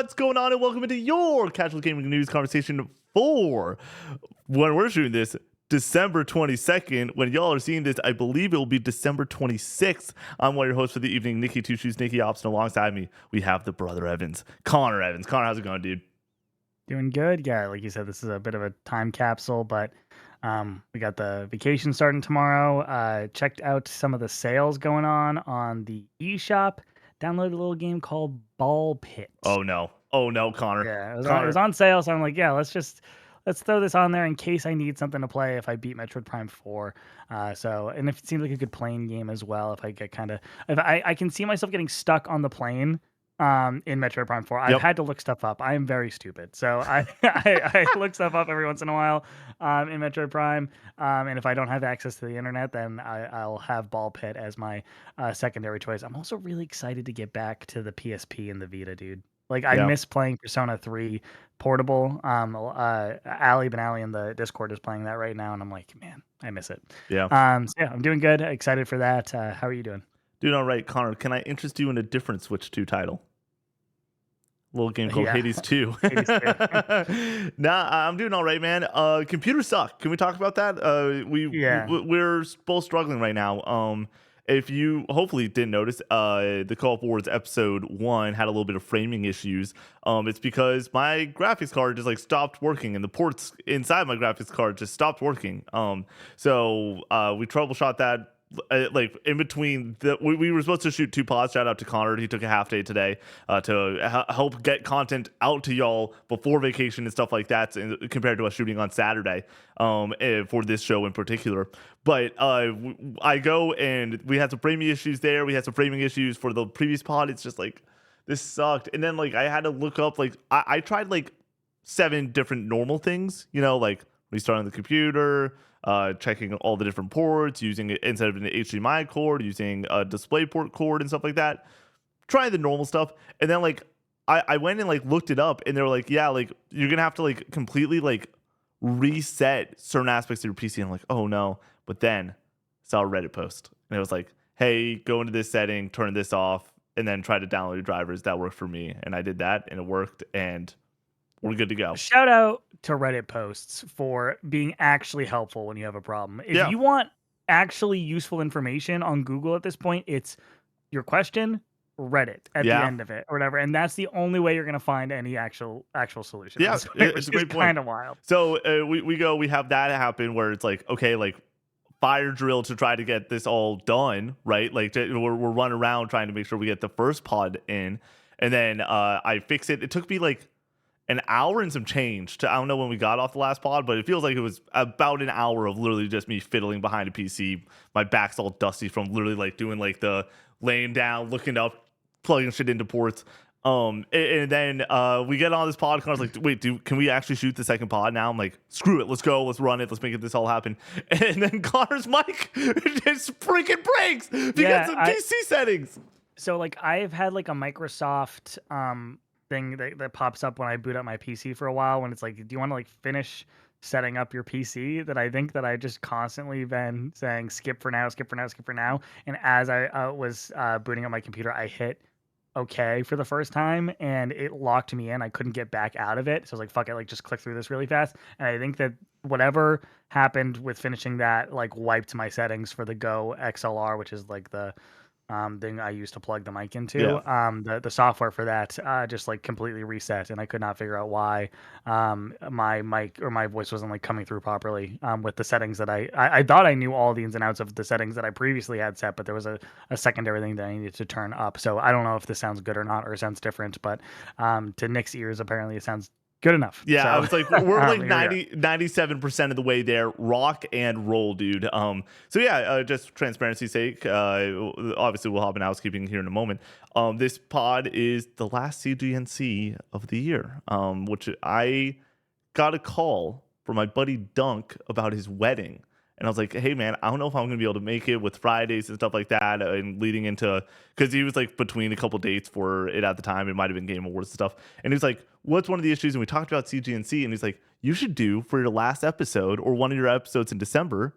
What's going on, and welcome into your casual gaming news conversation for when we're shooting this December 22nd. When y'all are seeing this, I believe it will be December 26th. I'm one of your hosts for the evening, Nikki Two Shoes, Nikki Ops, and alongside me, we have the brother Evans, Connor Evans. Connor, how's it going, dude? Doing good. Yeah, like you said, this is a bit of a time capsule, but we got the vacation starting tomorrow. Checked out some of the sales going on the eShop. Downloaded a little game called Ball Pit. Oh no, Connor. Yeah, it was Connor. on sale, so I'm like, yeah, let's throw this on there in case I need something to play if I beat Metroid Prime 4. And if it seems like a good plane game as well, if I get if I can see myself getting stuck on the plane in Metroid Prime 4. I've Yep. had to look stuff up. I am very stupid. So I look stuff up every once in a while in Metroid Prime. And if I don't have access to the internet, then I'll have Ball Pit as my secondary choice. I'm also really excited to get back to the PSP and the Vita, dude. Like, I Yeah. miss playing Persona 3 Portable. Ali Benali in the Discord is playing that right now, and I'm like, man, I miss it. Yeah. I'm doing good. Excited for that. How are you doing? Doing all right, Connor. Can I interest you in a different Switch 2 title? Little game called Yeah. Hades 2. Hades 2. Nah, I'm doing all right, man. Computers suck. Can we talk about that? We're both struggling right now. If you hopefully didn't notice, the Call of Wars episode 1 had a little bit of framing issues. It's because my graphics card just like stopped working, and the ports inside my graphics card just stopped working. So we troubleshot that. Like in between we were supposed to shoot 2 pods. Shout out to Connor, he took a half day today to help get content out to y'all before vacation and stuff like that, compared to us shooting on Saturday for this show in particular. But I go, and we had some framing issues there. We had some framing issues for the previous pod. It's just like, this sucked. And then like I had to look up, like I tried like 7 different normal things, like restarting the computer, checking all the different ports, using it instead of an HDMI cord, using a DisplayPort cord and stuff like that. Trying the normal stuff. And then like I went and like looked it up, and they were like, yeah, like you're gonna have to like completely like reset certain aspects of your PC. And I'm like, oh no. But then saw a Reddit post, and it was like, hey, go into this setting, turn this off, and then try to download your drivers. That worked for me. And I did that, and it worked, and we're good to go. Shout out to Reddit posts for being actually helpful when you have a problem. If Yeah. you want actually useful information on Google at this point, it's your question, Reddit at the end of it or whatever. And that's the only way you're going to find any actual solution. Yeah, it's a great point. Kind of wild. So we have that happen where it's like, okay, like fire drill to try to get this all done, right? Like we're running around trying to make sure we get the first pod in, and then I fix it. It took me like an hour and some change I don't know when we got off the last pod, but it feels like it was about an hour of literally just me fiddling behind a PC. My back's all dusty from literally like doing like the laying down, looking up, plugging shit into ports. And then we get on this pod. Connor's like, wait, can we actually shoot the second pod now? I'm like, screw it, let's go, let's run it, let's make this all happen. And then Connor's mic just freaking breaks because of PC settings. So like I've had like a Microsoft thing that pops up when I boot up my PC for a while, when it's like, do you want to like finish setting up your PC? That I think that I just constantly been saying skip for now, skip for now, skip for now. And as I was booting up my computer, I hit okay for the first time, and it locked me in. I couldn't get back out of it. So I was like, fuck it, like just click through this really fast. And I think that whatever happened with finishing that like wiped my settings for the Go XLR, which is like the thing I used to plug the mic into. The software for that just like completely reset, and I could not figure out why my mic or my voice wasn't like coming through properly with the settings that I thought I knew all the ins and outs of the settings that I previously had set, but there was a secondary thing that I needed to turn up. So I don't know if this sounds good or not, or sounds different, but to Nick's ears, apparently it sounds good enough. Yeah, so, I was like, we're like 97% of the way there. Rock and roll, dude. So yeah, just transparency's sake, obviously we'll hop in housekeeping here in a moment. This pod is the last CGNC of the year, which I got a call from my buddy Dunk about his wedding. And I was like, hey, man, I don't know if I'm going to be able to make it with Fridays and stuff like that. And leading into, because he was like between a couple dates for it at the time. It might have been Game Awards and stuff. And he's like, what's one of the issues? And we talked about CGNC. And he's like, you should do for your last episode or one of your episodes in December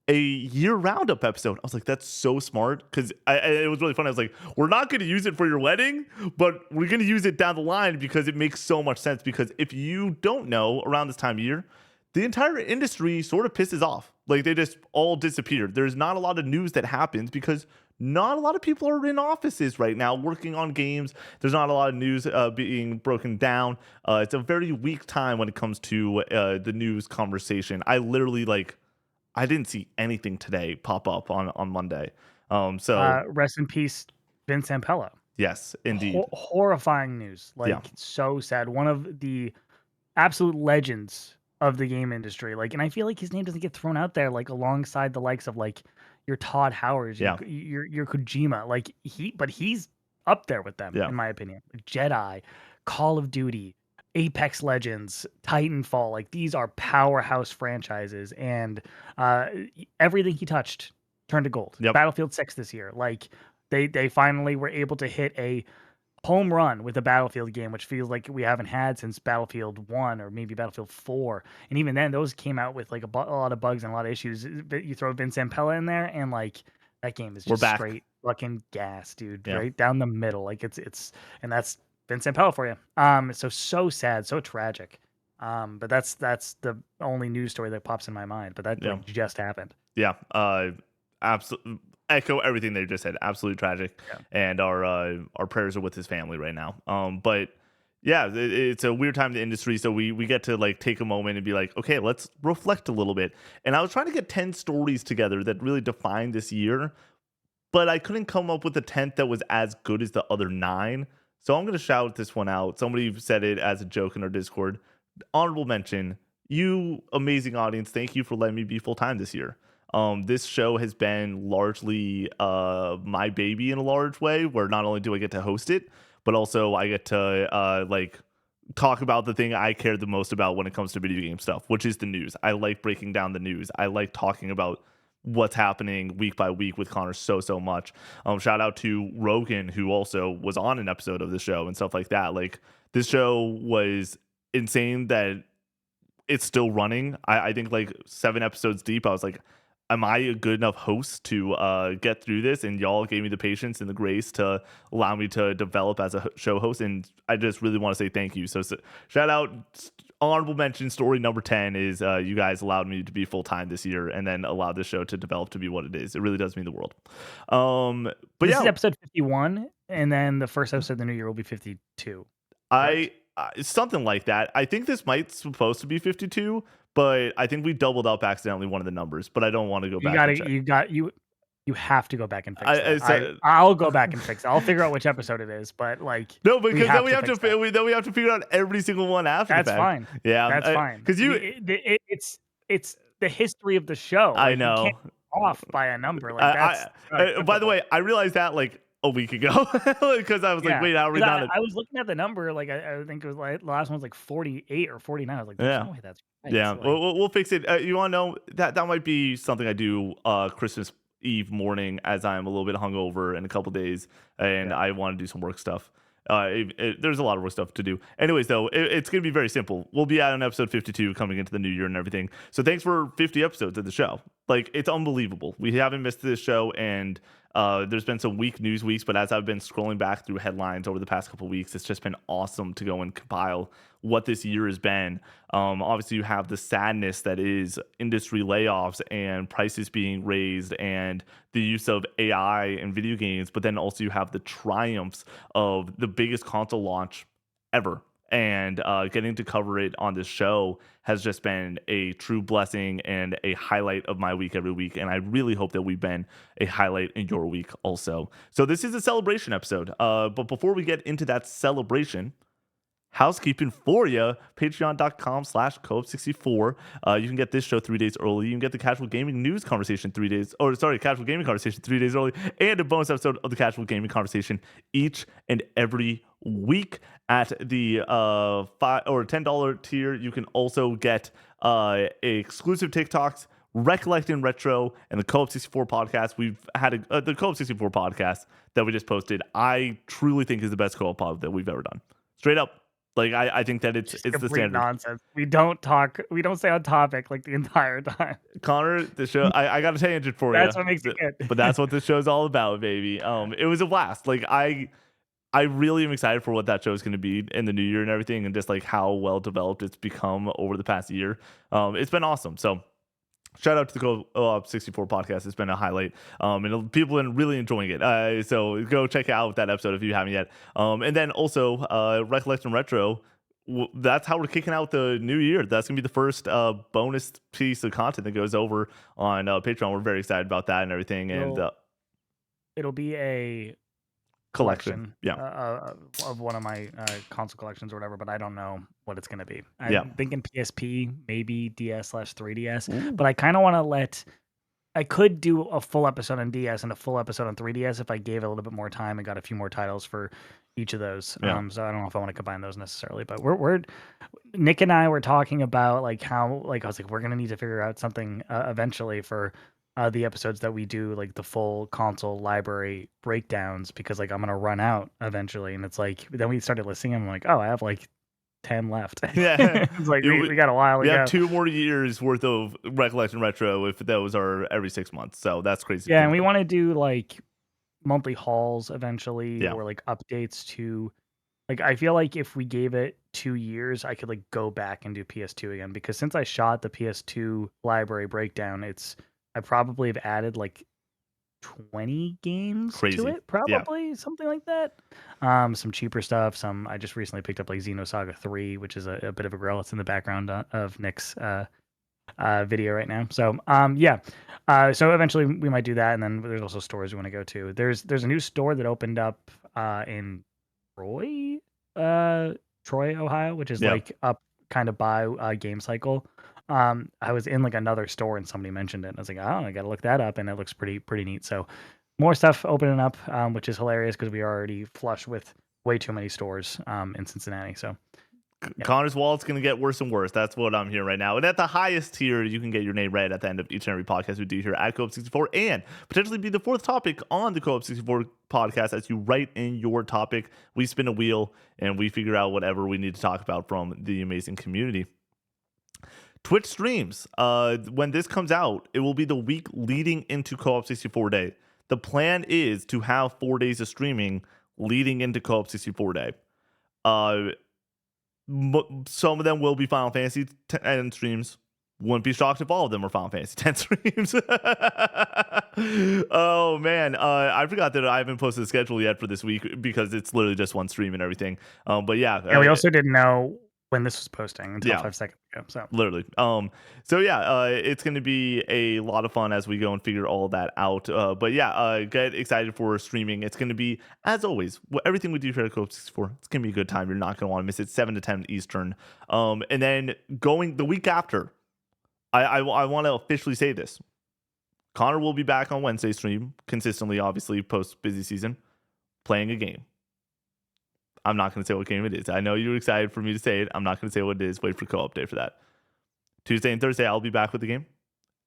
a year roundup episode. I was like, that's so smart, because it was really funny. I was like, we're not going to use it for your wedding, but we're going to use it down the line because it makes so much sense. Because if you don't know, around this time of year, the entire industry sort of pisses off. Like, they just all disappeared. There's not a lot of news that happens because not a lot of people are in offices right now working on games. There's not a lot of news being broken down. It's a very weak time when it comes to the news conversation. I literally, like, I didn't see anything today pop up on Monday. So Rest in peace, Vince Ampello. yes, indeed. Horrifying news. Yeah. Like, so sad. One of the absolute legends of the game industry. Like, and I feel like his name doesn't get thrown out there like alongside the likes of like your Todd Howards, Yeah. your Kojima. Like, he's up there with them, Yeah. in my opinion. Jedi, Call of Duty, Apex Legends, Titanfall. Like, these are powerhouse franchises, and everything he touched turned to gold. Yep. Battlefield 6 this year. Like, they finally were able to hit a home run with a Battlefield game, which feels like we haven't had since Battlefield 1 or maybe Battlefield 4. And even then, those came out with like a lot of bugs and a lot of issues. But you throw Vince Ampella in there, and like that game is We're just back. straight fucking gas, dude. Yeah. Right down the middle. Like, it's and that's Vince Ampella for you. So sad, so tragic. But that's the only news story that pops in my mind. But that like, just happened. Yeah. Absolutely. Echo everything they just said. Absolutely tragic. Yeah. And our prayers are with his family right now. But yeah, it's a weird time in the industry, so we get to like take a moment and be like, okay, let's reflect a little bit. And I was trying to get 10 stories together that really defined this year, but I couldn't come up with a 10th that was as good as the other 9. So I'm going to shout this one out. Somebody said it as a joke in our Discord. Honorable mention, you amazing audience, thank you for letting me be full-time this year. This show has been largely my baby in a large way, where not only do I get to host it, but also I get to like talk about the thing I care the most about when it comes to video game stuff, which is the news. I like breaking down the news. I like talking about what's happening week by week with Connor so much. Shout out to Rogan, who also was on an episode of the show and stuff like that. Like, this show was insane that it's still running. I think like 7 episodes deep, I was like, am I a good enough host to get through this? And y'all gave me the patience and the grace to allow me to develop as a show host. And I just really want to say thank you. So shout out, honorable mention, story number 10 is you guys allowed me to be full-time this year and then allowed this show to develop to be what it is. It really does mean the world. But this is episode 51, and then the first episode of the new year will be 52. Something like that. I think this might supposed to be 52, but I think we doubled up accidentally one of the numbers. But I don't want to go back. You have to go back and fix it. I'll go back and fix it. I'll figure out which episode it is. But like, no, because then we have to figure out every single one after. That's fine. Yeah, that's fine. Because it's the history of the show. Like, I know. You can't off by a number like that. By the way, I realized that like a week ago because I was like, wait, how are we not? I was looking at the number, like I think it was like the last one was like 48 or 49. I was like, there's no way that's right. Yeah, so, like, we'll fix it. You want to know that might be something I do Christmas Eve morning as I'm a little bit hungover in a couple days and I want to do some work stuff. There's a lot of work stuff to do. Anyways, though, it's going to be very simple. We'll be out on episode 52 coming into the new year and everything. So thanks for 50 episodes of the show. Like, it's unbelievable. We haven't missed this show, and there's been some weak news weeks, but as I've been scrolling back through headlines over the past couple of weeks, it's just been awesome to go and compile what this year has been. Obviously, you have the sadness that is industry layoffs and prices being raised and the use of AI in video games, but then also you have the triumphs of the biggest console launch ever. And getting to cover it on this show has just been a true blessing and a highlight of my week every week. And I really hope that we've been a highlight in your week also. So this is a celebration episode. But before we get into that celebration, housekeeping for you, patreon.com/coop64. You can get this show 3 days early. You can get the casual gaming news conversation casual gaming conversation 3 days early, and a bonus episode of the casual gaming conversation each and every week. At the $5 or $10 tier, you can also get exclusive TikToks, Recollecting Retro, and the Co-op 64 podcast. We've had the Co-op 64 podcast that we just posted. I truly think is the best co-op pod that we've ever done. Straight up. Like I think that Just it's the complete standard. nonsense. We don't stay on topic like the entire time. Connor, the show I got a tangent for you, That's what makes it but good. that's what this show's all about, baby. It was a blast. Like I really am excited for what that show is going to be in the new year and everything, and just like how well developed it's become over the past year. It's been awesome. So shout out to the Go 64 podcast. It's been a highlight. And people have been really enjoying it. So go check out that episode if you haven't yet. And then also, Recollection Retro. That's how we're kicking out the new year. That's gonna be the first bonus piece of content that goes over on Patreon. We're very excited about that and everything. And It'll be a collection, collection yeah, of one of my console collections or whatever, but I don't know what it's going to be. yeah. I'm thinking PSP, maybe DS/3DS, Ooh. but I kind of want to let. I could do a full episode on DS and a full episode on 3DS if I gave it a little bit more time and got a few more titles for each of those. Yeah. So I don't know if I want to combine those necessarily, but we're Nick and I were talking about like how like I was like we're gonna need to figure out something eventually for the episodes that we do like the full console library breakdowns because like I'm gonna run out eventually and it's like then we started listening and I'm like oh I have like 10 left. Yeah, It's like we got a while to we have go. 2 more years worth of Recollection Retro if those are every 6 months. So that's crazy. Yeah, and we want to do like monthly hauls eventually Yeah. or like updates to like I feel like if we gave it 2 years, I could like go back and do PS2 again because since I shot the PS2 library breakdown, I probably have added like 20 games to Crazy. it, Yeah. probably something like that. Some cheaper stuff. Some I just recently picked up like Xenosaga 3, which is a bit of a grill. It's in the background of Nick's video right now. So yeah. So eventually we might do that, and then there's also stores we want to go to. There's a new store that opened up in Troy, Troy, Ohio, which is Yeah. like up kind of by Game Cycle. I was in like another store and somebody mentioned it, and I was like, oh, I gotta look that up, and it looks pretty neat. So more stuff opening up, which is hilarious because we are already flush with way too many stores in Cincinnati. So yeah. Connor's wallet's going to get worse and worse. That's what I'm hearing right now. And at the highest tier, you can get your name read at the end of each and every podcast we do here at Co-op 64 and potentially be the 4th topic on the Co-op 64 podcast as you write in your topic. We spin a wheel and we figure out whatever we need to talk about from the amazing community. Twitch streams. When this comes out, it will be the week leading into Co-op 64 Day. The plan is to have 4 days of streaming leading into Co-op 64 Day. Some of them will be Final Fantasy 10 streams. Wouldn't be shocked if all of them are Final Fantasy 10 streams. Oh man, I forgot that I haven't posted the schedule yet for this week because it's literally just one stream and everything. But yeah, we also didn't know when this was posting until Yeah. 5 seconds ago. So literally. So yeah, it's going to be a lot of fun as we go and figure all that out. But yeah, get excited for streaming. It's going to be, as always, everything we do here at Co-op 64. It's going to be a good time. You're not going to want to miss it. 7 to 10 Eastern. And then going the week after, I want to officially say this. Connor will be back on Wednesday stream consistently, obviously post busy season, playing a game. I'm not going to say what game it is. I know you're excited for me to say it. I'm not going to say what it is. Wait for co-op day for that. Tuesday and Thursday, I'll be back with the game.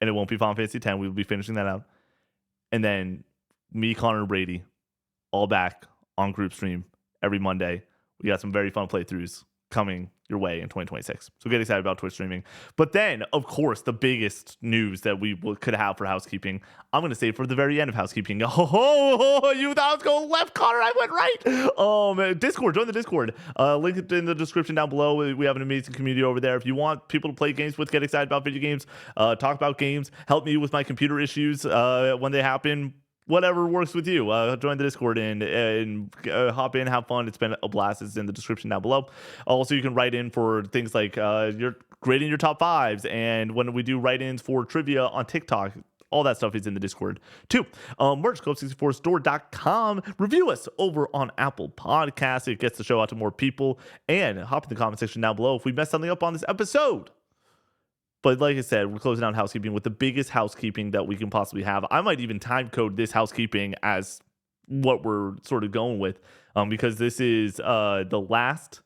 And it won't be Final Fantasy 10. We will be finishing that out. And then me, Connor, and Brady, all back on group stream every Monday. We got some very fun playthroughs coming your way in 2026. So get excited about Twitch streaming. But then, of course, the biggest news that we could have for housekeeping, I'm going to say for the very end of housekeeping. Oh, you thought I was going left, Connor. I went right. Discord, join the Discord. Link it in the description down below. We have an amazing community over there. If you want people to play games with, get excited about video games, talk about games, help me with my computer issues when they happen, whatever works with you. Join the Discord and hop in, have fun. It's been a blast. It's in the description down below. Also, you can write in for things like you're grading your top 5s, and when we do write-ins for trivia on TikTok, all that stuff is in the Discord too. Merch, co64store.com. Review us over on Apple Podcasts. It gets the show out to more people. And hop in the comment section down below if we messed something up on this episode. But like I said, we're closing out housekeeping with the biggest housekeeping that we can possibly have. I might even time code this housekeeping as what we're sort of going with, because this is the last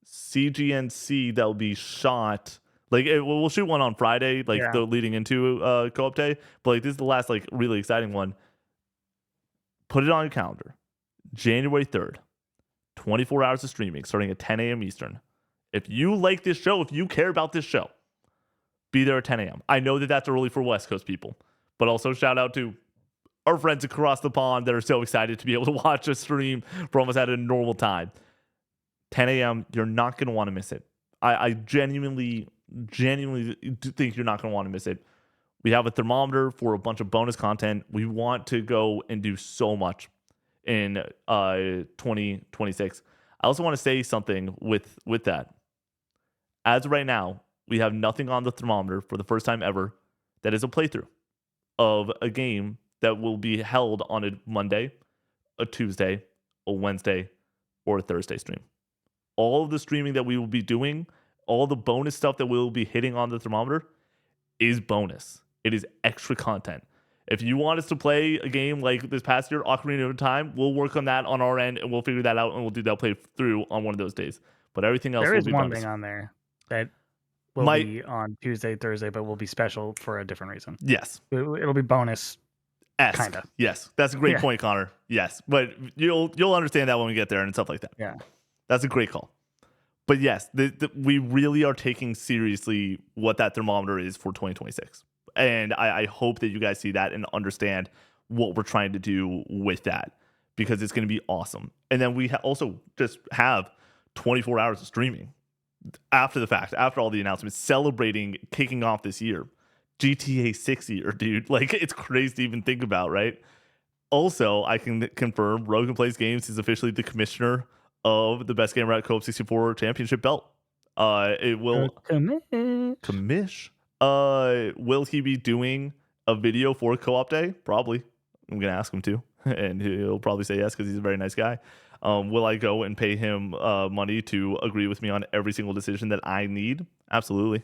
CGNC that will be shot. Like we'll shoot one on Friday, like the leading into co-op day. But like this is the last like really exciting one. Put it on your calendar, January 3rd. 24 hours of streaming starting at 10 a.m. Eastern. If you like this show, if you care about this show, be there at 10 a.m. I know that that's early for West Coast people, but also shout out to our friends across the pond that are so excited to be able to watch a stream for almost at a normal time. 10 a.m., you're not going to want to miss it. I genuinely think you're not going to want to miss it. We have a thermometer for a bunch of bonus content. We want to go and do so much in 2026. I also want to say something with that. As of right now, we have nothing on the thermometer for the first time ever that is a playthrough of a game that will be held on a Monday, a Tuesday, a Wednesday, or a Thursday stream. All of the streaming that we will be doing, all the bonus stuff that we'll be hitting on the thermometer is bonus. It is extra content. If you want us to play a game like this past year, Ocarina of Time, we'll work on that on our end and we'll figure that out and we'll do that playthrough on one of those days. But everything else there will is be one bonus. thing on there that will be on Tuesday, Thursday, but will be special for a different reason. Yes. It'll be bonus. Kind of. Yes. That's a great point, Connor. Yes. But you'll understand that when we get there and stuff like that. Yeah. That's a great call. But yes, we really are taking seriously what that thermometer is for 2026. And I hope that you guys see that and understand what we're trying to do with that, because it's going to be awesome. And then we also just have 24 hours of streaming after the fact, after all the announcements, celebrating kicking off this year. GTA 6 year, dude. Like, it's crazy to even think about, right? Also, I can confirm Rogan Plays Games is officially the commissioner of the Best Gamer at Co-op 64 Championship belt. It will commish. Will he be doing a video for Co-op Day? Probably. I'm gonna ask him to, and he'll probably say yes because he's a very nice guy. Will I go and pay him money to agree with me on every single decision that I need? Absolutely,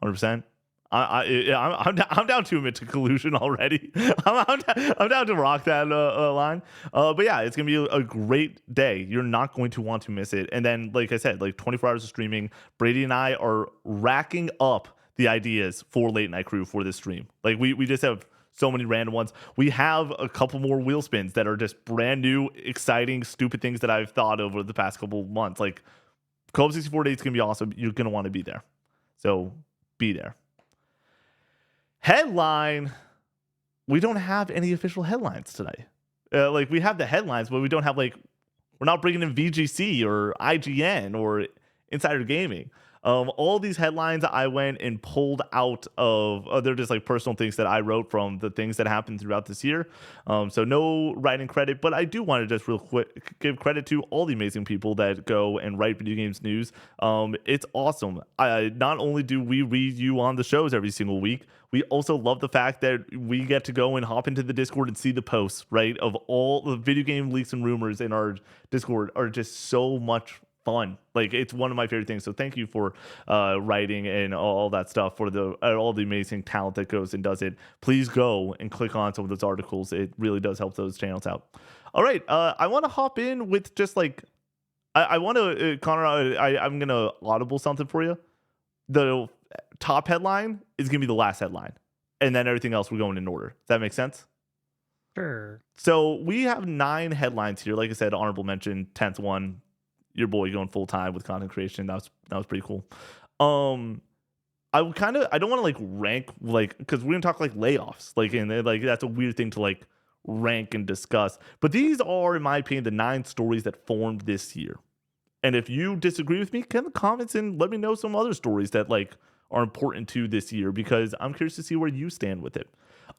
100%. I'm down to admit to collusion already. I'm down to rock that line. But yeah, it's gonna be a great day. You're not going to want to miss it. And then, like I said, like 24 hours of streaming. Brady and I are racking up the ideas for Late Night Crew for this stream. Like we just have so many random ones. We have a couple more wheel spins that are just brand new, exciting, stupid things that I've thought over the past couple months. Like Co-op 64 Days is gonna be awesome. You're gonna want to be there. So be there. Headline. We don't have any official headlines today. Like we have the headlines, but we don't have we're not bringing in VGC or IGN or Insider Gaming. All these headlines I went and pulled out of, they're just like personal things that I wrote from the things that happened throughout this year. So no writing credit, but I do want to just real quick give credit to all the amazing people that go and write video games news. It's awesome. Not only do we read you on the shows every single week, we also love the fact that we get to go and hop into the Discord and see the posts, right? Of all the video game leaks and rumors in our Discord are just so much fun. Like, it's one of my favorite things. So thank you for writing and all that stuff, for all the amazing talent that goes and does it. Please go and click on some of those articles. It really does help those channels out. All right, I want to hop in with just I want to Connor. I'm gonna audible something for you. The top headline is gonna be the last headline, and then everything else we're going in order. Does that make sense? Sure. So we have 9 headlines here. Like I said, honorable mention, 10th one, your boy going full time with content creation. That was pretty cool. I don't want to rank because we're gonna talk layoffs, and that's a weird thing to rank and discuss. But these are, in my opinion, the 9 stories that formed this year. And if you disagree with me, come in the comments and let me know some other stories that are important to this year, because I'm curious to see where you stand with it.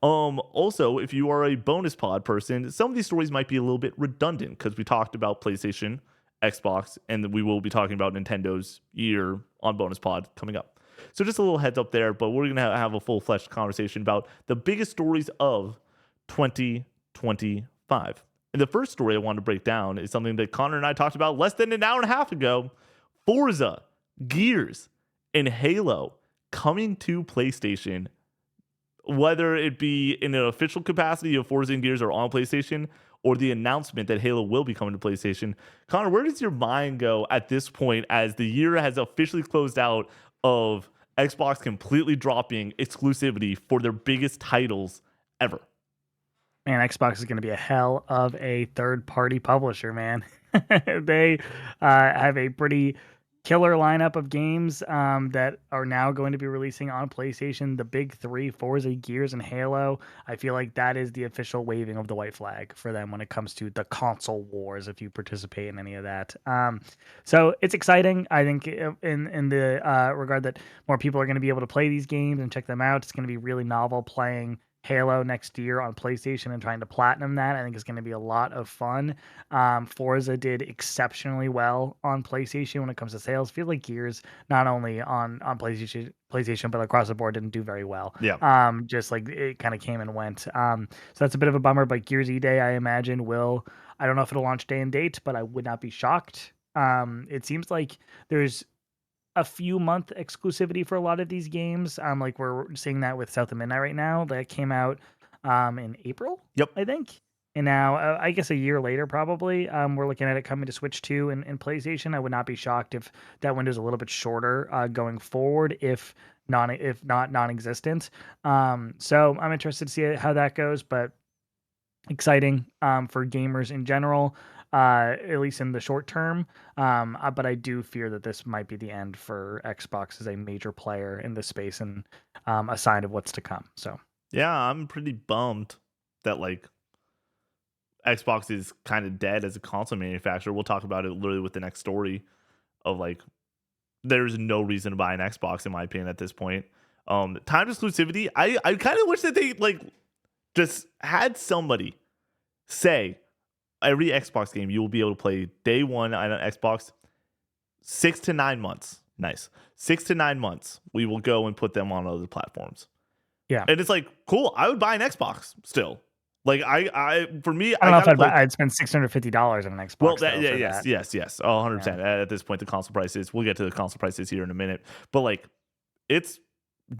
Also, if you are a bonus pod person, some of these stories might be a little bit redundant because we talked about PlayStation, Xbox, and we will be talking about Nintendo's year on bonus pod coming up. So just a little heads up there, but we're going to have a full-fledged conversation about the biggest stories of 2025. And the first story I wanted to break down is something that Connor and I talked about less than an hour and a half ago. Forza, Gears, and Halo coming to PlayStation, whether it be in an official capacity of Forza and Gears or on PlayStation, or the announcement that Halo will be coming to PlayStation. Connor, where does your mind go at this point as the year has officially closed out of Xbox completely dropping exclusivity for their biggest titles ever? Man, Xbox is going to be a hell of a third-party publisher, man. They have a pretty killer lineup of games that are now going to be releasing on PlayStation. The big three: Forza, Gears, and Halo. I feel like that is the official waving of the white flag for them when it comes to the console wars, if you participate in any of that. So it's exciting. I think in the regard that more people are going to be able to play these games and check them out. It's going to be really novel playing Halo next year on PlayStation and trying to platinum that. I think is going to be a lot of fun. Forza did exceptionally well on PlayStation when it comes to sales. Feel like Gears, not only on PlayStation, but across the board, didn't do very well. Yeah. Just like it kind of came and went. So that's a bit of a bummer. But Gears E Day, I imagine, will. I don't know if it'll launch day and date, but I would not be shocked. It seems like there's a few month exclusivity for a lot of these games. Like we're seeing that with South of Midnight right now. That came out in April, Yep. I think. And now, I guess a year later, probably, we're looking at it coming to Switch 2 and PlayStation. I would not be shocked if that window's a little bit shorter going forward, if not non-existent. So I'm interested to see how that goes, but exciting for gamers in general, at least in the short term. But I do fear that this might be the end for Xbox as a major player in this space and a sign of what's to come. So yeah, I'm pretty bummed that like Xbox is kind of dead as a console manufacturer. We'll talk about it literally with the next story of like there's no reason to buy an Xbox in my opinion at this point. Time exclusivity, I kind of wish that they like just had somebody say every Xbox game you will be able to play day one on an Xbox 6 to 9 months. Nice. 6 to 9 months. We will go and put them on other platforms. yeah, And it's like, cool. I would buy an Xbox still. Like for me, I don't I know if gotta play. I'd spend $650 on an Well, Xbox though yeah, for yes, that. yes, yes. Oh, Yeah. 100%. At this point, the console prices, we'll get to the console prices here in a minute. But like, it's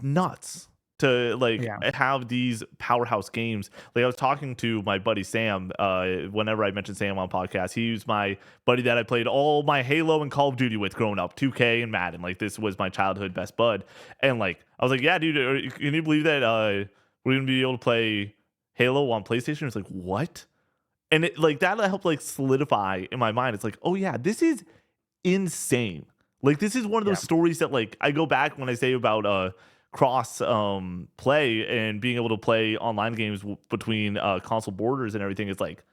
nuts to like Yeah. have these powerhouse games. Like I was talking to my buddy Sam, whenever I mentioned Sam on podcast, he was my buddy that I played all my Halo and Call of Duty with growing up, 2K and Madden. Like this was my childhood best bud. And like I was like, yeah, dude, can you believe that we're gonna be able to play Halo on PlayStation? It's like, what? And it like that helped like solidify in my mind. It's like, oh yeah, this is insane. Like this is one of those Yeah. stories that like I go back when I say about cross play and being able to play online games between console borders and everything. It's like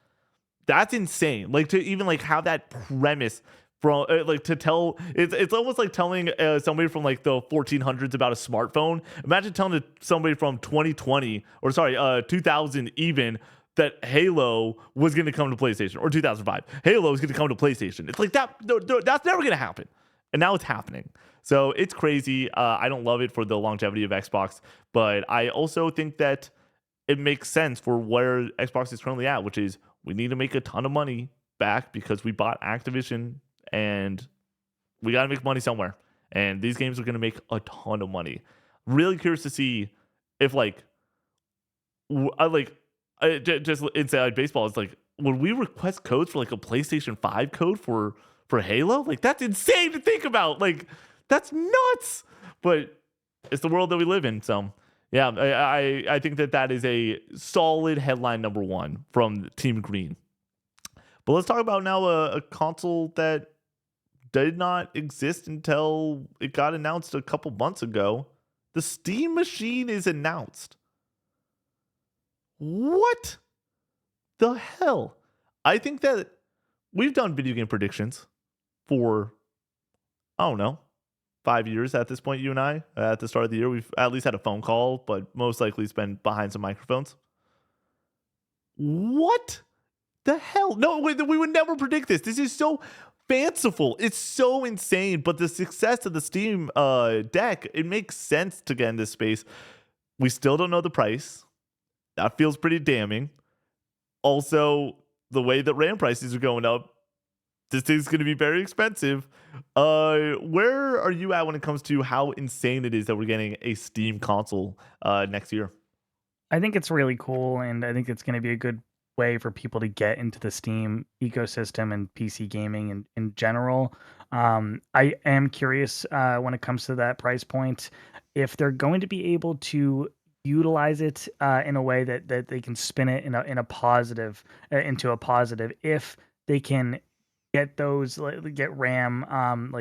that's insane. Like to even like have that premise from like to tell it's almost like telling somebody from like the 1400s about a smartphone. Imagine telling somebody from 2020 or sorry 2000 even that Halo was going to come to PlayStation, or 2005 Halo is going to come to PlayStation. It's like that no, that's never going to happen, and now it's happening. So it's crazy. I don't love it for the longevity of Xbox, but I also think that it makes sense for where Xbox is currently at, which is we need to make a ton of money back because we bought Activision and we got to make money somewhere. And these games are going to make a ton of money. Really curious to see if just inside baseball is like, would we request codes for like a PlayStation 5 code for Halo? Like that's insane to think about. Like that's nuts. But it's the world that we live in. So yeah, I think that is a solid headline number one from Team Green. But let's talk about now a console that did not exist until it got announced a couple months ago. The Steam Machine is announced. What the hell? I think that we've done video game predictions for, I don't know, 5 years at this point, you and I. At the start of the year, we've at least had a phone call, but most likely it's been behind some microphones. What the hell? No, we would never predict this. This is so fanciful. It's so insane. But the success of the Steam deck, it makes sense to get in this space. We still don't know the price. That feels pretty damning. Also, the way that RAM prices are going up, this thing's going to be very expensive. Where are you at when it comes to how insane it is that we're getting a Steam console next year? I think it's really cool, and I think it's going to be a good way for people to get into the Steam ecosystem and PC gaming in general. I am curious when it comes to that price point, if they're going to be able to utilize it in a way that they can spin it in a positive into a positive, if they can get RAM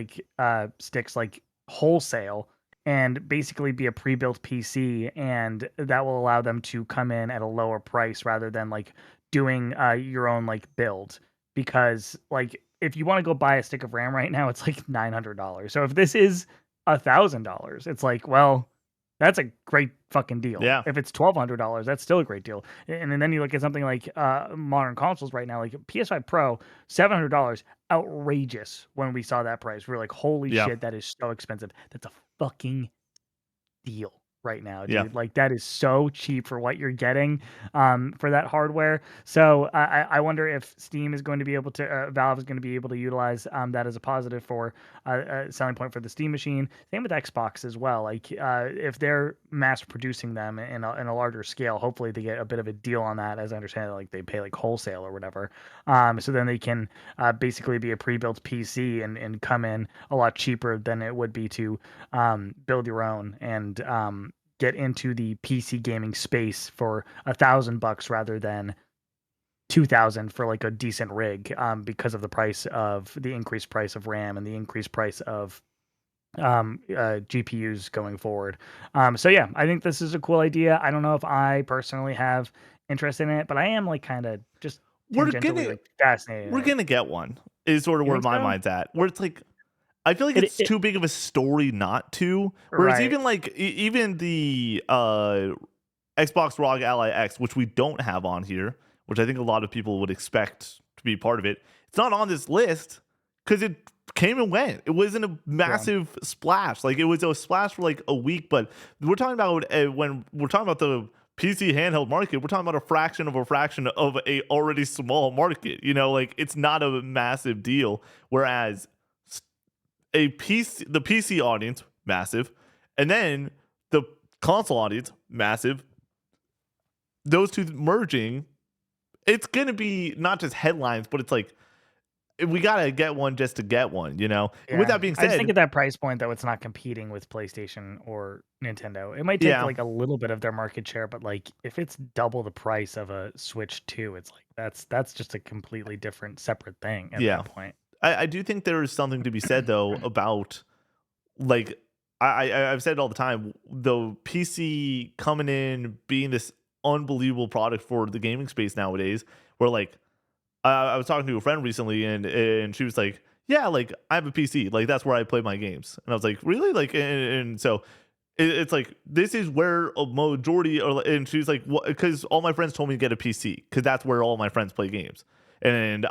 sticks like wholesale and basically be a pre-built PC, and that will allow them to come in at a lower price rather than like doing your own like build. Because like if you want to go buy a stick of RAM right now, it's like $900. So if this is $1,000, it's like, well, that's a great fucking deal. Yeah. If it's $1,200, that's still a great deal. And then you look at something like modern consoles right now, like PS5 Pro, $700, outrageous. When we saw that price, we are like, holy Yeah. shit, that is so expensive. That's a fucking deal right now, Yeah. dude. Like that is so cheap for what you're getting for that hardware. So I wonder if Steam is going to be able to, Valve is going to be able to utilize that as a positive for a selling point for the Steam machine. Same with Xbox as well. Like if they're mass producing them in a larger scale, hopefully they get a bit of a deal on that. As I understand it, like they pay like wholesale or whatever. So then they can basically be a pre-built PC and come in a lot cheaper than it would be to build your own and get into the PC gaming space for $1,000 rather than 2,000 for like a decent rig, because of the increased price of RAM and the increased price of GPUs going forward. So yeah, I think this is a cool idea. I don't know if I personally have interest in it, but I am like kind of just We're tangentially gonna like fascinated in we're it. gonna get one is sort of You where think my so? mind's at. Where it's like I feel like it's It too big of a story not to. Whereas right. even like even the Xbox ROG Ally X, which we don't have on here, which I think a lot of people would expect to be part of it, it's not on this list because it came and went. It wasn't a Yeah. massive splash. Like it was a splash for like a week, but we're talking about when we're talking about the PC handheld market, we're talking about a fraction of a already small market. You know, like it's not a massive deal. Whereas the PC audience, massive, and then the console audience, massive. Those two merging, it's gonna be not just headlines, but it's like we gotta get one just to get one, you know. With Yeah, that being I just think said, at that price point, though, it's not competing with PlayStation or Nintendo. It might take yeah, like a little bit of their market share, but like if it's double the price of a Switch 2, it's like that's just a completely different, separate thing at yeah, that point. I do think there is something to be said though about like I've said it all the time, the PC coming in being this unbelievable product for the gaming space nowadays, where like I was talking to a friend recently, and she was like, "Yeah, like I have a PC, like that's where I play my games." And I was like, "Really?" Like, and so it's like this is where a majority are. And she's like, "What?" Because all my friends told me to get a PC because that's where all my friends play games. And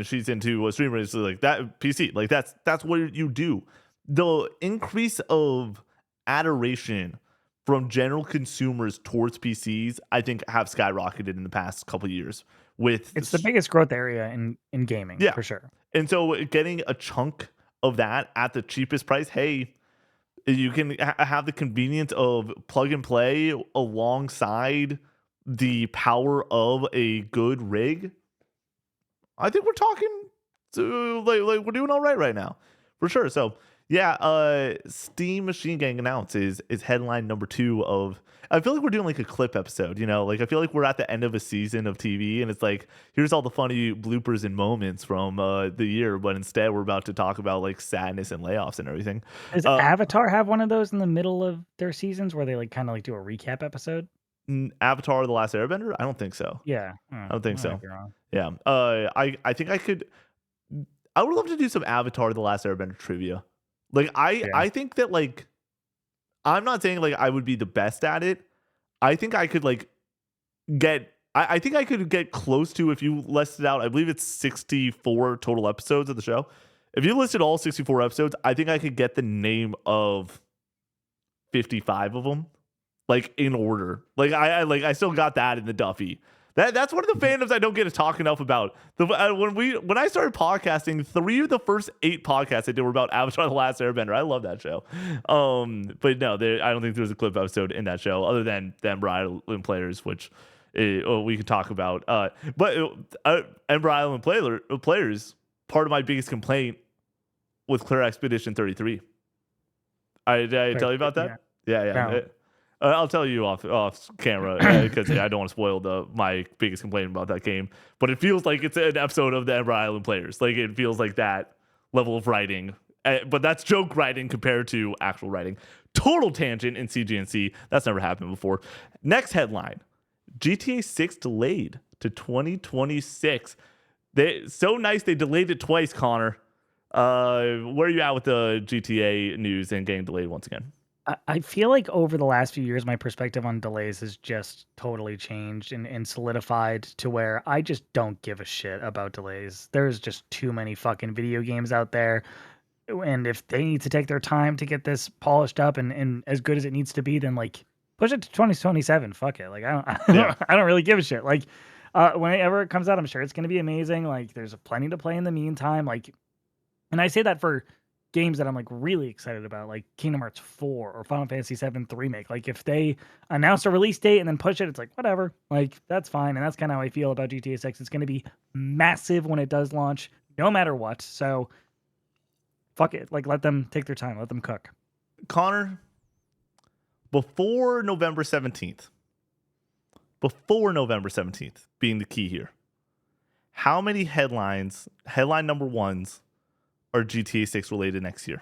she's into a streamer. It's like that PC, like that's what you do. The increase of adoration from general consumers towards PCs, I think, have skyrocketed in the past couple of years with It's the biggest growth area in gaming yeah. for sure. And so getting a chunk of that at the cheapest price, hey, you can have the convenience of plug and play alongside the power of a good rig. I think we're talking to like we're doing all right now for sure. So yeah, Steam Machine Gang announces is headline number 2 of. I feel like we're doing like a clip episode, you know, like I feel like we're at the end of a season of TV, and it's like here's all the funny bloopers and moments from the year, but instead we're about to talk about like sadness and layoffs and everything. Does Uh, Avatar have one of those in the middle of their seasons where they like kind of like do a recap episode? Avatar: The Last Airbender? I don't think so. Yeah, I don't think I might so. be wrong. Yeah. I think I could. I would love to do some Avatar: The Last Airbender trivia. Like Yeah, I think that like I'm not saying like I would be the best at it. I think I could like I think I could get close to if you listed out. I believe it's 64 total episodes of the show. If you listed all 64 episodes, I think I could get the name of 55 of them, like in order. Like I still got that in the Duffy. That's one of the fandoms I don't get to talk enough about. When I started podcasting, 3 of the first 8 podcasts I did were about Avatar: The Last Airbender. I love that show. But no, I don't think there was a clip episode in that show other than Ember Island Players, which we could talk about. But Ember Island Players, part of my biggest complaint with Clear Expedition 33. Did I tell you about yeah. that? Yeah, yeah. No. I'll tell you off camera because I don't want to spoil my biggest complaint about that game. But it feels like it's an episode of the Ember Island Players. Like it feels like that level of writing. But that's joke writing compared to actual writing. Total tangent in CGNC. That's never happened before. Next headline: GTA 6 delayed to 2026. So nice they delayed it twice, Connor. Where are you at with the GTA news and getting delayed once again? I feel like over the last few years, my perspective on delays has just totally changed and solidified to where I just don't give a shit about delays. There's just too many fucking video games out there. And if they need to take their time to get this polished up and as good as it needs to be, then like push it to 2027. Fuck it. Like I don't really give a shit. Like whenever it comes out, I'm sure it's gonna be amazing. Like there's plenty to play in the meantime. Like, and I say that for games that I'm like really excited about, like Kingdom Hearts 4 or Final Fantasy 7 remake. Like if they announce a release date and then push it, it's like whatever. Like that's fine. And that's kind of how I feel about GTA 6. It's going to be massive when it does launch, no matter what. So fuck it. Like let them take their time. Let them cook. Connor, before November 17th being the key here, how many headline number ones are GTA 6 related next year?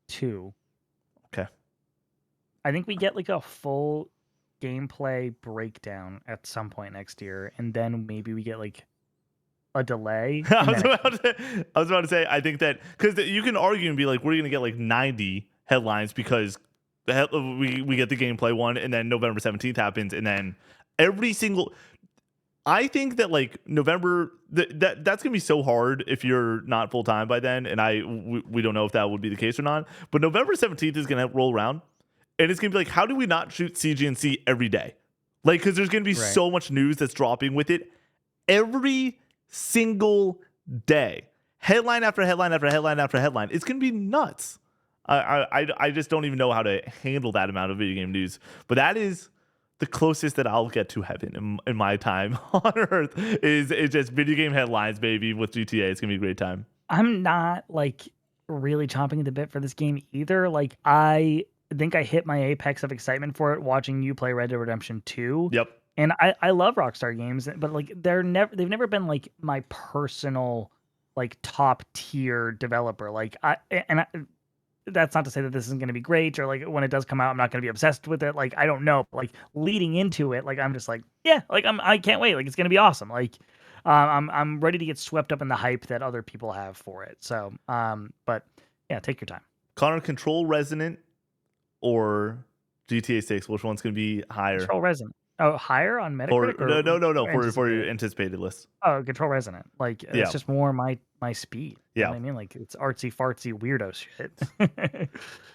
2. Okay. I think we get like a full gameplay breakdown at some point next year, and then maybe we get like a delay. I was about to say, I think that because you can argue and be like, we're going to get like 90 headlines because we get the gameplay one, and then November 17th happens, and then every single. I think that like November that's gonna be so hard if you're not full time by then, and we don't know if that would be the case or not. But November 17th is gonna roll around, and it's gonna be like, how do we not shoot CGNC every day? Like, because there's gonna be so much news that's dropping with it every single day, headline after headline after headline after headline. It's gonna be nuts. I just don't even know how to handle that amount of video game news. But that is the closest that I'll get to heaven in my time on Earth is just video game headlines, baby, with GTA. It's gonna be a great time. I'm not like really chomping at the bit for this game either. Like I think I hit my apex of excitement for it watching you play Red Dead Redemption 2. Yep. And I love Rockstar games, but like they've never been like my personal like top tier developer. Like that's not to say that this isn't going to be great or like when it does come out, I'm not going to be obsessed with it. Like, I don't know, like leading into it, like, I'm just like, yeah, like I can't wait. Like, it's going to be awesome. Like, I'm ready to get swept up in the hype that other people have for it. So, but yeah, take your time. Connor, Control Resonant or GTA 6, which one's going to be higher? Control Resonant. Oh, higher on Metacritic? No. For your anticipated list. Oh, Control Resonant. Like, it's just more my speed. Yeah. You know what I mean? Like, it's artsy fartsy weirdo shit.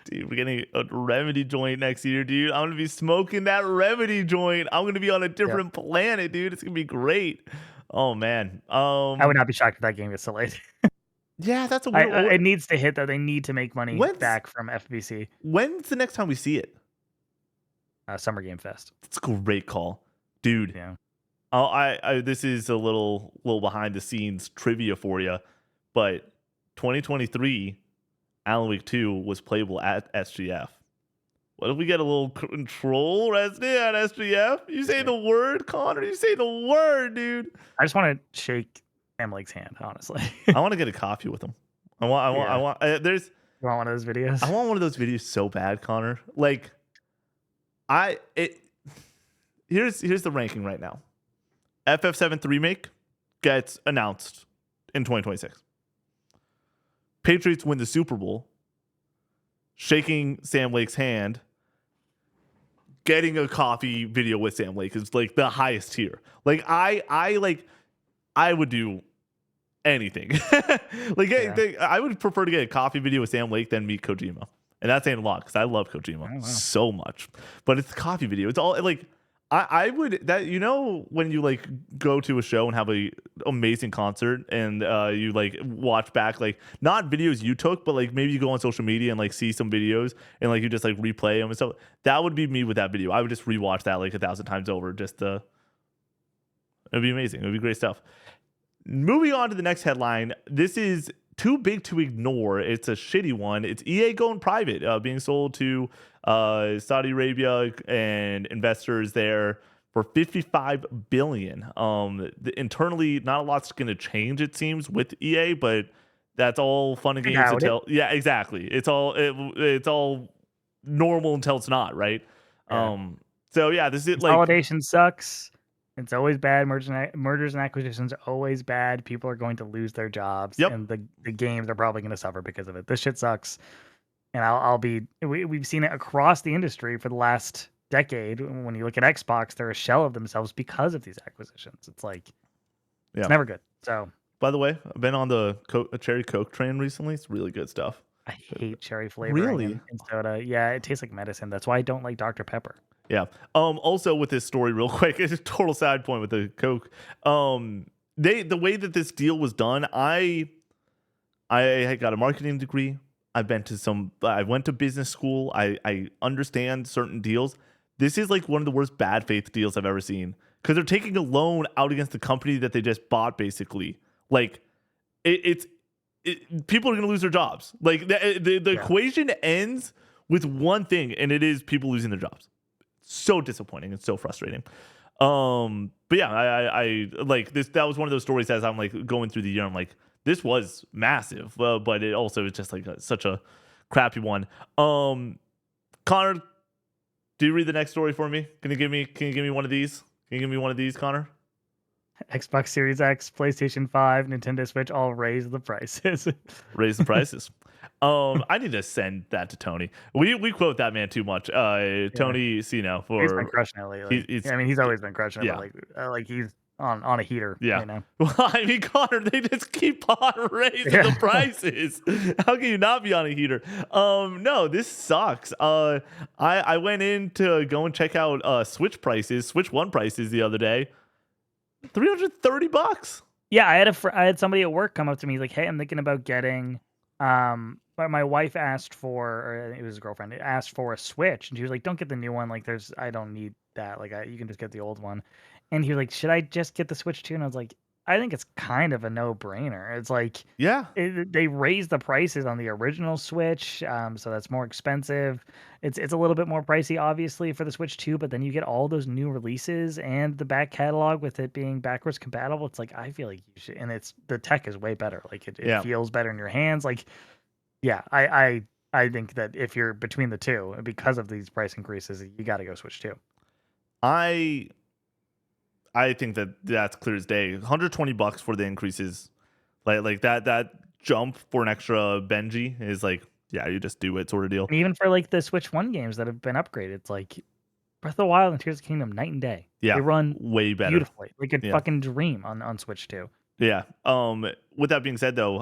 Dude, we're getting a Remedy joint next year, dude. I'm going to be smoking that Remedy joint. I'm going to be on a different planet, dude. It's going to be great. Oh, man. I would not be shocked if that game gets delayed. Yeah, that's a weird. It needs to hit, though. They need to make money back from FBC. When's the next time we see it? Summer Game Fest. That's a great call, dude. Yeah. This is a little behind the scenes trivia for you, but 2023 Alan Wake 2 was playable at SGF. What if we get a little Control Resident at SGF? You say the word, Connor. You say the word, dude. I just want to shake Sam Lake's hand, honestly. I want to get a coffee with him. I want. There's. You want one of those videos? I want one of those videos so bad, Connor. Like. Here's the ranking right now. FF7 remake gets announced in 2026. Patriots win the Super Bowl. Shaking Sam Lake's hand. Getting a coffee video with Sam Lake is like the highest tier. Like I would do anything. I would prefer to get a coffee video with Sam Lake than meet Kojima. And that's saying a lot because I love Kojima so much. But it's the coffee video. It's all like I would that when you like go to a show and have a amazing concert and you like watch back like not videos you took, but like maybe you go on social media and like see some videos and like you just like replay them and stuff. That would be me with that video. I would just rewatch that like 1,000 times over. It'd be amazing. It would be great stuff. Moving on to the next headline. This is too big to ignore. It's a shitty one. It's EA going private, being sold to Saudi Arabia and investors there for 55 billion. Internally, not a lot's going to change, it seems, with EA, but that's all fun and I games doubt it. until exactly. It's all normal until it's not, right? Yeah. So yeah, this is like Consolidation sucks. It's always bad. Mergers and acquisitions are always bad. People are going to lose their jobs, yep. and the games are probably going to suffer because of it. This shit sucks, and I'll be. We've seen it across the industry for the last decade. When you look at Xbox, they're a shell of themselves because of these acquisitions. It's like it's Yeah. never good. So By the way, I've been on the cherry Coke train recently. It's really good stuff. I hate cherry flavoring Really? in soda. Yeah, it tastes like medicine. That's why I don't like Dr. Pepper. Yeah. Also with this story, real quick, it's a total side point with the Coke. The way that this deal was done, I got a marketing degree. I went to business school. I understand certain deals. This is like one of the worst bad faith deals I've ever seen because they're taking a loan out against the company that they just bought, basically. Like people are going to lose their jobs. Like the equation ends with one thing, and it is people losing their jobs. So disappointing and so frustrating. But yeah, I like this. That was one of those stories as I'm like going through the year. I'm like, this was massive, but it also is just like such a crappy one. Connor, do you read the next story for me? Can you give me one of these? Can you give me one of these, Connor? Xbox Series X, PlayStation 5, Nintendo Switch all raise the prices. Raise the prices. I need to send that to Tony. We quote that man too much. Tony Sino for he's been crushing it lately. I mean, he's always been crushing it. Yeah. But like he's on a heater. Yeah. You know? Well, I mean, Connor, they just keep on raising the prices. How can you not be on a heater? No, this sucks. I went in to go and check out Switch One prices the other day. $330. Yeah, I had somebody at work come up to me like, "Hey, I'm thinking about getting." But my wife asked for, or it was a girlfriend, asked for a Switch, and she was like, "Don't get the new one. Like, I don't need that. Like, you can just get the old one." And he was like, "Should I just get the Switch too?" And I was like, "I think it's kind of a no-brainer. It's like, Yeah. they raised the prices on the original Switch, so that's more expensive. It's a little bit more pricey, obviously, for the Switch 2, but then you get all those new releases and the back catalog with it being backwards compatible. It's like I feel like you should, and the tech is way better. Like it feels better in your hands. Like, yeah, I think that if you're between the two, because of these price increases, you got to go Switch 2. I think that's clear as day. $120 for the increases, like that jump for an extra Benji is like, yeah, you just do it sort of deal. And even for like the Switch 1 games that have been upgraded, it's like Breath of the Wild and Tears of the Kingdom night and day. Yeah, they run way better, beautifully. Like a fucking dream on Switch 2. Yeah. With that being said, though,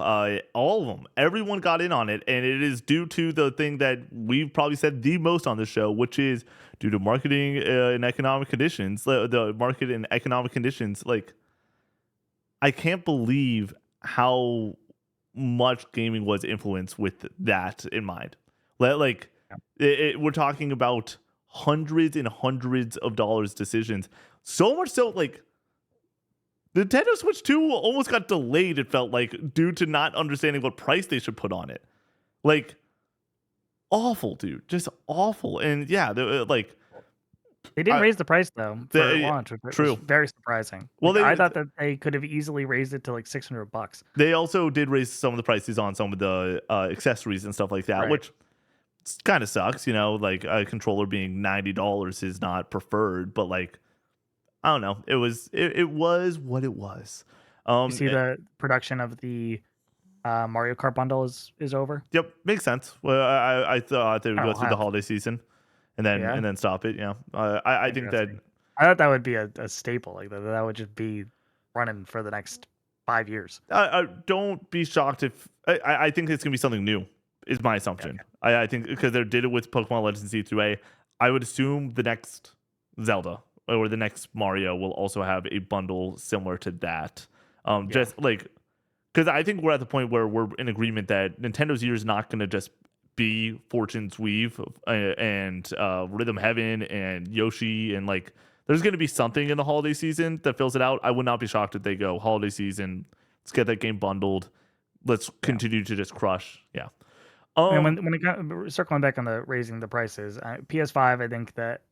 all of them, everyone got in on it, and it is due to the thing that we've probably said the most on the show, which is due to marketing and economic conditions. The market and economic conditions. Like, I can't believe how much gaming was influenced with that in mind. Like, we're talking about hundreds and hundreds of dollars decisions. So much so, like, Nintendo Switch 2 almost got delayed, it felt like, due to not understanding what price they should put on it. Like, awful, dude. Just awful. And yeah, they didn't raise the price, though, for launch, which was very surprising. Well, I thought that they could have easily raised it to like $600. They also did raise some of the prices on some of the accessories and stuff like that, which kind of sucks, like a controller being $90 is not preferred, but like, I don't know. It was what it was. You see the production of the Mario Kart bundle is over. Yep, makes sense. Well, I thought they would go through the holiday season, and then stop it. Yeah, I think that. I thought that would be a staple. Like that would just be running for the next 5 years. Don't be shocked if I think it's gonna be something new. Is my assumption. Okay. I think because they did it with Pokemon Legends C3A, I would assume the next Zelda or the next Mario will also have a bundle similar to that. Just like, because I think we're at the point where we're in agreement that Nintendo's year is not going to just be Fortune's Weave and Rhythm Heaven and Yoshi, and like there's going to be something in the holiday season that fills it out. I would not be shocked if they go holiday season, let's get that game bundled, let's Yeah. continue to just crush. Yeah. And Um. when it got circling back on the raising the prices, PS5, I think that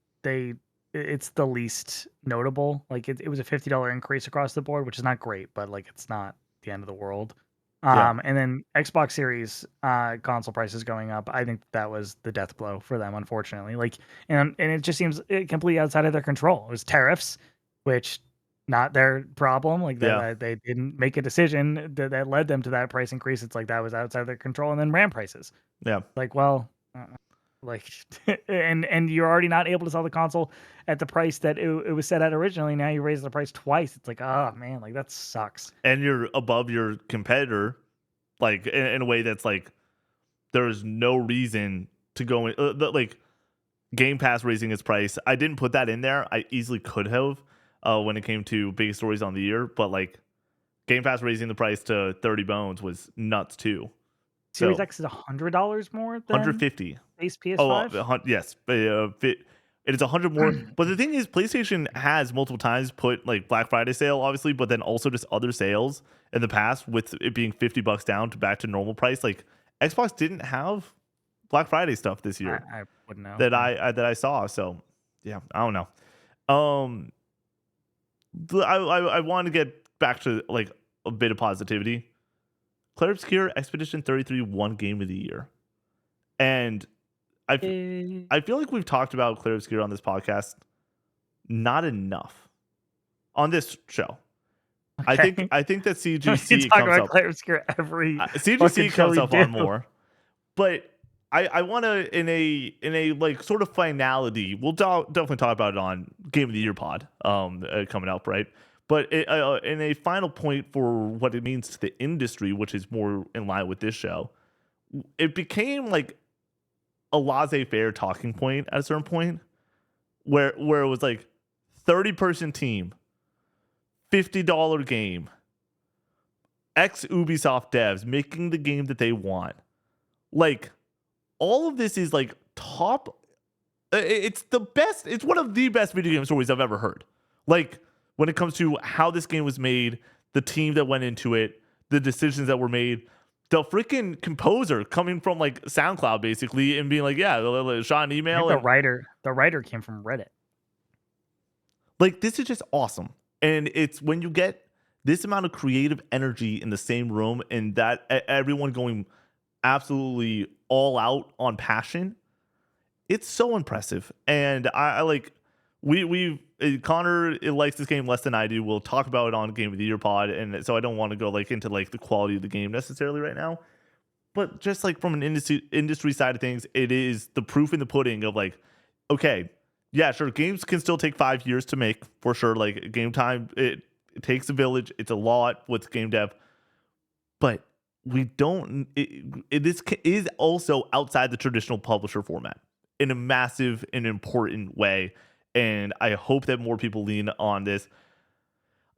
it's the least notable. Like it was a $50 increase across the board, which is not great, but like it's not the end of the world. Yeah. And then Xbox Series console prices going up. I think that was the death blow for them, unfortunately. Like, and it just seems completely outside of their control. It was tariffs, which not their problem. Like Yeah. that they didn't make a decision that led them to that price increase. It's like that was outside of their control. And then RAM prices. Yeah. Like, well, like, and you're already not able to sell the console at the price that it was set at originally. Now you raise the price twice. It's like, oh man, like that sucks. And you're above your competitor, like in a way that's like there's no reason to go in. Like Game Pass raising its price. I didn't put that in there. I easily could have when it came to big stories on the year, but like Game Pass raising the price to 30 bones was nuts too. Series So X is $100 more than 150. base Oh, PS5. yes. It is 100 more. But the thing is, PlayStation has multiple times put like Black Friday sale, obviously, but then also just other sales in the past with it being $50 down to back to normal price. Like Xbox didn't have Black Friday stuff this year I wouldn't know. that Yeah. I saw. So yeah, I don't know. I want to get back to like a bit of positivity. Clair Obscur Expedition 33 won Game of the Year, and I Eh, I feel like we've talked about Clair Obscur on this podcast not enough on this show. okay. I think that We can CGC talk comes about up. Claire Obscure every fucking CGC show comes we up do. on more, but I want to in a like sort of finality. We'll definitely talk about it on Game of the Year pod coming up, right? But in a final point for what it means to the industry, which is more in line with this show, it became like a laissez-faire talking point at a certain point where it was like 30-person team, $50 game, ex Ubisoft devs making the game that they want. Like all of this is like top. It's the best. It's one of the best video game stories I've ever heard. Like when it comes to how this game was made, the team that went into it, the decisions that were made, the freaking composer coming from like SoundCloud basically and being like, yeah, shot an I think email and the writer came from Reddit. like this is just awesome. And it's when you get this amount of creative energy in the same room and that everyone going absolutely all out on passion, it's so impressive. And I like we've Connor likes this game less than I do. We'll talk about it on Game of the Year pod, and so I don't want to go like into like the quality of the game necessarily right now. But just like from an industry side of things, it is the proof in the pudding of like, okay, yeah, sure, games can still take 5 years to make for sure. Like game time, it takes a village. It's a lot with game dev, but we don't. This is also outside the traditional publisher format in a massive and important way, and I hope that more people lean on this.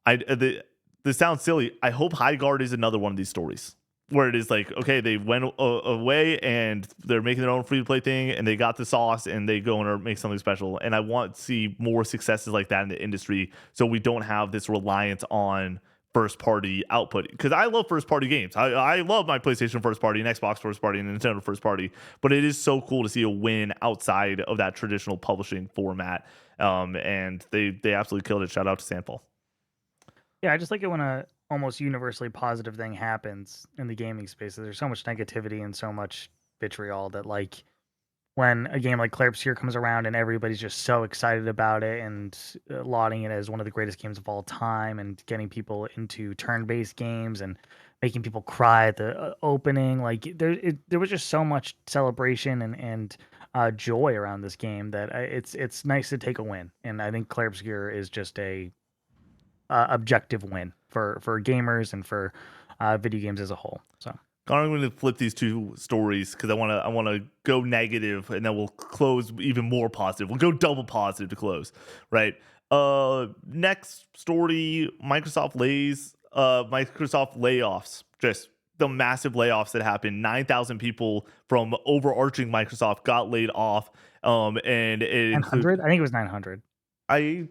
This sounds silly. I hope High Guard is another one of these stories where it is like, okay, they went away and they're making their own free to play thing, and they got the sauce and they go and make something special. And I want to see more successes like that in the industry, so we don't have this reliance on first party output. Because I love first party games. I love my PlayStation first party and Xbox first party and Nintendo first party. But it is so cool to see a win outside of that traditional publishing format. And they absolutely killed it. Shout out to Sandfall. Yeah, I just like it when a almost universally positive thing happens in the gaming space. There's so much negativity and so much vitriol that like when a game like Clair Obscur comes around and everybody's just so excited about it and lauding it as one of the greatest games of all time and getting people into turn-based games and making people cry at the opening, like there was just so much celebration and joy around this game that it's nice to take a win, and I think Clair Obscur is just a objective win for gamers and for video games as a whole. So I'm going to flip these two stories because I want to go negative and then we'll close even more positive. We'll go double positive to close, right? Next story: Microsoft layoffs. Just the massive layoffs that happened. 9,000 people from overarching Microsoft got laid off. And it includes 900, I think it was 900. I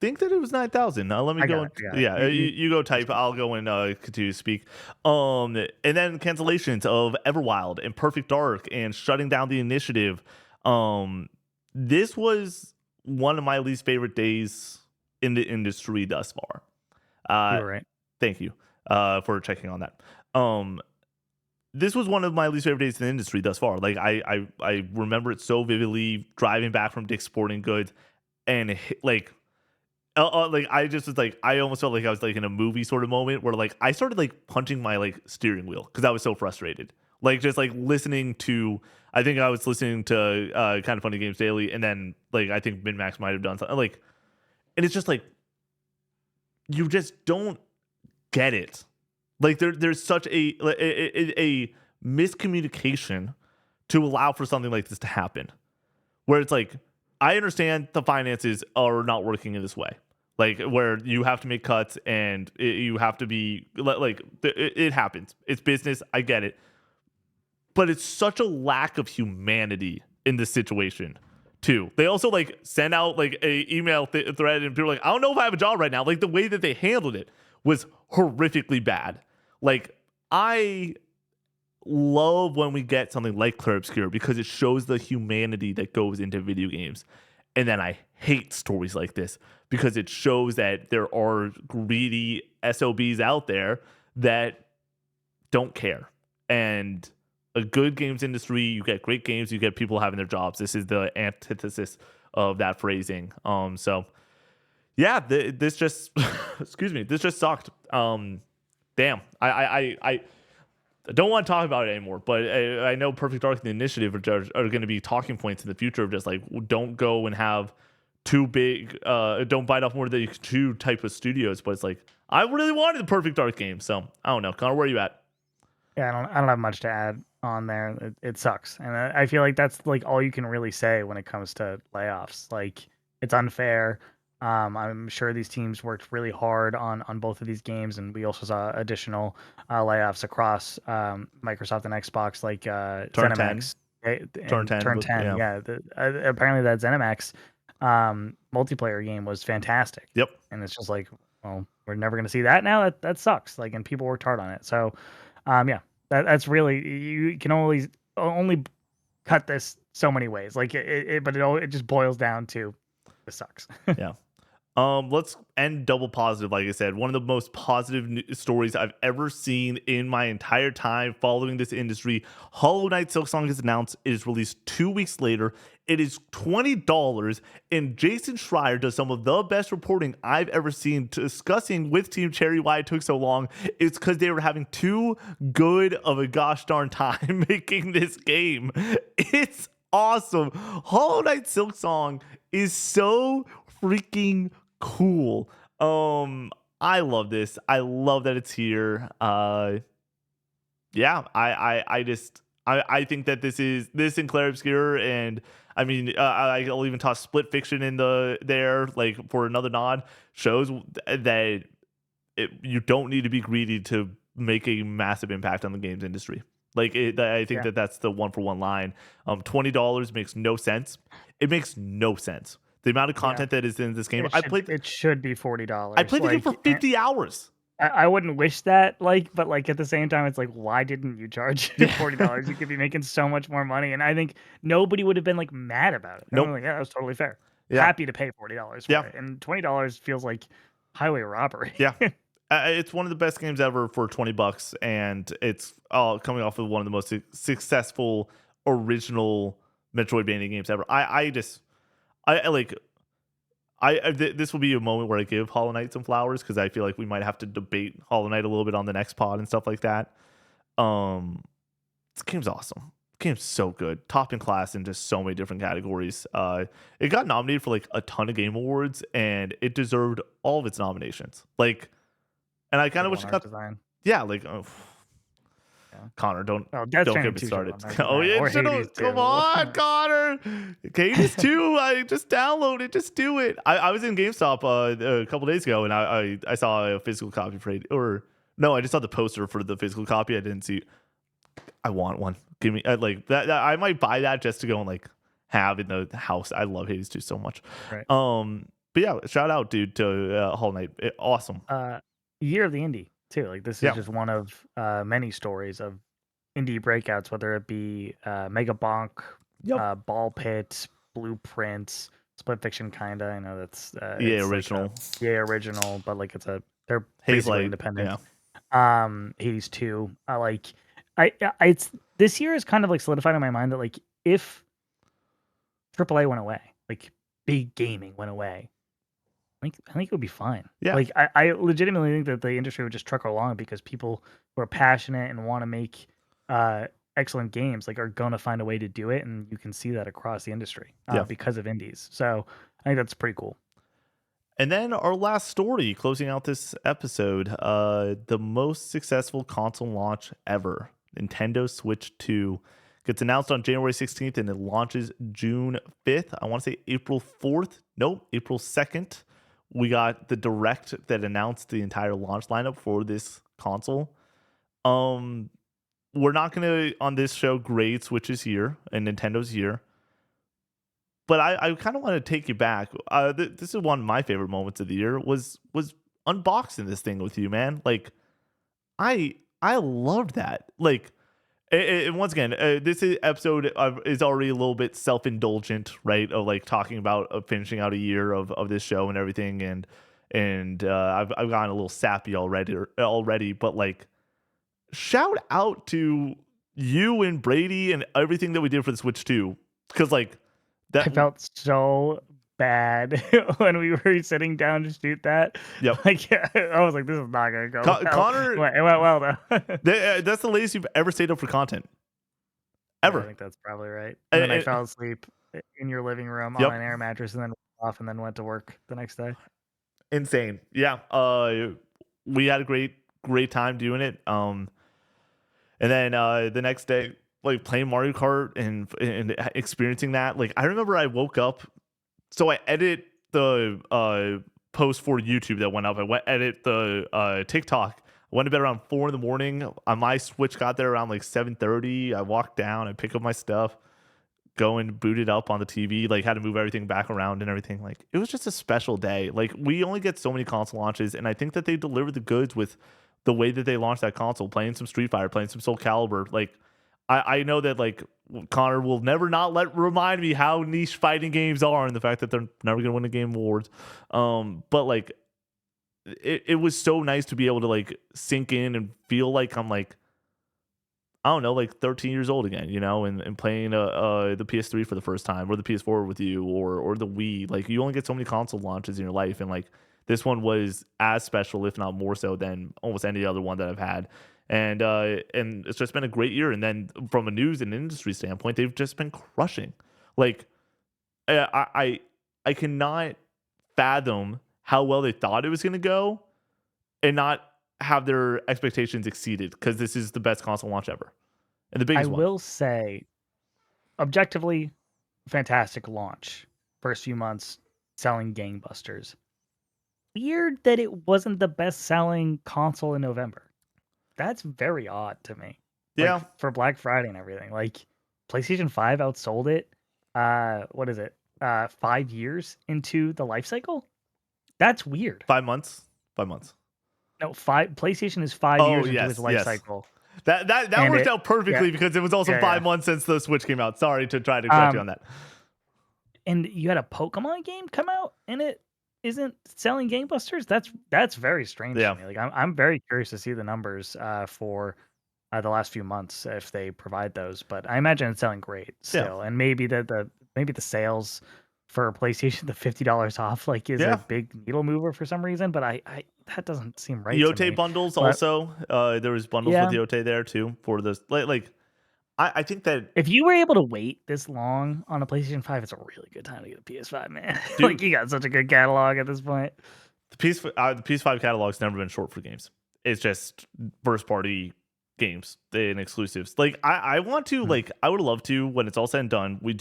think that it was 9,000. Now let me I go. got it. I got it. Yeah, you go Just type. I'll go and continue to speak. And then cancellations of Everwild and Perfect Dark and shutting down the initiative. This was one of my least favorite days in the industry thus far. you Uh, were right. thank you for checking on that. This was one of my least favorite days in the industry thus far. Like I remember it so vividly driving back from Dick's Sporting Goods and like I just was like I almost felt like I was like in a movie sort of moment where like I started like punching my like steering wheel because I was so frustrated. Like just like listening to I think I was listening to Kind of Funny Games Daily, and then like I think Minmax might have done something like, and it's just like you just don't get it. Like there's such a miscommunication to allow for something like this to happen, where it's like I understand the finances are not working in this way, like where you have to make cuts and you have to be like it happens. It's business. I get it, but it's such a lack of humanity in this situation too. They also like send out like a email thread and people are like, I don't know if I have a job right now. Like the way that they handled it was horrifically bad. Like I love when we get something like Clair Obscur because it shows the humanity that goes into video games. And then I hate stories like this because it shows that there are greedy SOBs out there that don't care. And a good games industry, you get great games, you get people having their jobs. This is the antithesis of that phrasing. So yeah, this just excuse me, this just sucked. Damn, I don't want to talk about it anymore, but I know Perfect Dark and the Initiative are going to be talking points in the future of just like don't go and have too big, don't bite off more than you can chew type of studios. But it's like I really wanted the Perfect Dark game, so I don't know. Connor, where are you at? Yeah, I don't have much to add on there. It sucks, and I feel like that's like all you can really say when it comes to layoffs. Like it's unfair. I'm sure these teams worked really hard on both of these games, and we also saw additional layoffs across Microsoft and Xbox, like Turn 10, ZeniMax turn and 10, Turn but 10. yeah, Yeah, apparently that ZeniMax multiplayer game was fantastic, yep, and it's just like, well, we're never gonna see that now. That sucks. Like, and people worked hard on it, so. Yeah, that's really you can only cut this so many ways. Like but it just boils down to this sucks. yeah. Let's end double positive. Like I said, one of the most positive stories I've ever seen in my entire time following this industry. Hollow Knight Silksong is announced. It is released 2 weeks later. It is $20, and Jason Schreier does some of the best reporting I've ever seen discussing with Team Cherry why it took so long. It's because they were having too good of a gosh darn time making this game. It's awesome. Hollow Knight Silksong is so freaking cool. I love this. I love that it's here. Yeah, I think that this and Clair Obscur, and I mean I'll even toss Split Fiction in there like for another nod, shows that you don't need to be greedy to make a massive impact on the games industry. Like I think Yeah, that that's the one for one line. $20 makes no sense. It makes no sense. The amount of yeah. content that is in this game. It should be I $40. played the game for 50 hours. I wouldn't wish that, like, but like at the same time, it's like, why didn't you charge Yeah. $40? You could be making so much more money, and I think nobody would have been like mad about it. They were Nope. like, yeah, that was totally fair. Yeah. Happy to pay $40 Yeah. for it, and $20 feels like highway robbery. Yeah. It's one of the best games ever for $20, and it's coming off of one of the most successful original Metroidvania games ever. I like this will be a moment where I give Hollow Knight some flowers because I feel like we might have to debate Hollow Knight a little bit on the next pod and stuff like that. This game's awesome. Game's so good, top in class in just so many different categories. It got nominated for like a ton of game awards, and it deserved all of its nominations. Like, and I kind of Number wish one it art got, design. yeah, like Yeah. Connor, Oh, Death don't get Stranding me 2 should have started. won art Oh design, yeah, or should Hades come 2. on, Connor. Cadence 2. I just download it, just do it. I was in GameStop a couple days ago, and I saw a physical copy for it, or no, I just saw the poster for the physical copy. I didn't see. I want one. Give me like that. I might buy that just to go and like have in the house. I love Hades 2 so much. Right. but yeah, shout out, dude, to Hollow Knight. Awesome. Uh, Year of the Indie too. Like this is Yeah. just one of many stories of indie breakouts, whether it be Mega Bonk, Yep. Ball Pit, Blueprints, Split Fiction, kinda. I know that's EA it's like original. EA original, but like they're Haze basically Light. independent. Yeah. Hades 2. It's this year is kind of like solidified in my mind that like if AAA went away, like big gaming went away, I think it would be fine. Yeah. Like I legitimately think that the industry would just truck along because people who are passionate and want to make uh excellent games like are going to find a way to do it, and you can see that across the industry Yeah. because of indies. So I think that's pretty cool. And then our last story, closing out this episode, the most successful console launch ever, Nintendo Switch 2, gets announced on January 16th and it launches June 5th. I want to say April 4th. Nope, April 2nd. We got the direct that announced the entire launch lineup for this console. We're not going to, on this show, grade Switch's year and Nintendo's year. But I kind of want to take you back. This is one of my favorite moments of the year was unboxing this thing with you, man. Like I loved that. Like and once again, episode is already a little bit self indulgent, right? Of like talking about finishing out a year of this show and everything, and I've gotten a little sappy already. But like, shout out to you and Brady and everything that we did for the Switch 2, because like I that. felt so bad when we were sitting down to shoot that. Yep. Like I was like, this is not gonna go well. Connor, It went well though. that's the latest you've ever stayed up for content. Yeah, Ever. I think that's probably right. And then I fell asleep in your living room on Yep. an air mattress, and then off, and then went to work the next day. Insane. Yeah. We had a great time doing it. And then the next day, like playing Mario Kart and experiencing that. Like I remember I woke up, so I edit the post for YouTube that went up. Edit the TikTok. I went to bed around 4 a.m. My Switch got there around like 7:30. I walked down, I pick up my stuff, go and boot it up on the TV. Like had to move everything back around and everything. Like it was just a special day. Like we only get so many console launches, and I think that they delivered the goods with the way that they launched that console, playing some Street Fighter, playing some Soul Calibur. Like I know that like Connor will never not remind me how niche fighting games are and the fact that they're never gonna win the game awards. But like it was so nice to be able to like sink in and feel like I'm like, I don't know, like 13 years old again, you know, and playing the PS3 for the first time, or the PS4 with you, or the Wii. Like you only get so many console launches in your life, and like this one was as special, if not more so, than almost any other one that I've had. And it's just been a great year. And then from a news and industry standpoint, they've just been crushing. Like I cannot fathom how well they thought it was going to go and not have their expectations exceeded, because this is the best console launch ever and the biggest one. I will say, objectively, fantastic launch. First few months selling gangbusters. Weird that it wasn't the best selling console in November. That's very odd to me. Yeah. Like, for Black Friday and everything. Like PlayStation 5 outsold it. What is it? 5 years into the life cycle? That's weird. 5 months. 5 months. No, PlayStation is 5 years into its life cycle. That worked out perfectly because it was also 5 months since the Switch came out. Sorry to try to correct you on that. And you had a Pokemon game come out and it isn't selling gangbusters? That's very strange to me. Like I'm very curious to see the numbers for the last few months if they provide those. But I imagine it's selling great still. And maybe the sales for PlayStation, the $50 off, like is a big needle mover for some reason. But I that doesn't seem right. Yote bundles also. There was bundles with Yote there too for this. Like I think that if you were able to wait this long on a PlayStation 5, it's a really good time to get a PS5, man. Dude, like you got such a good catalog at this point. The PS5 catalog's never been short for games. It's just first party games and exclusives. Like I want to like I would love to, when it's all said and done, we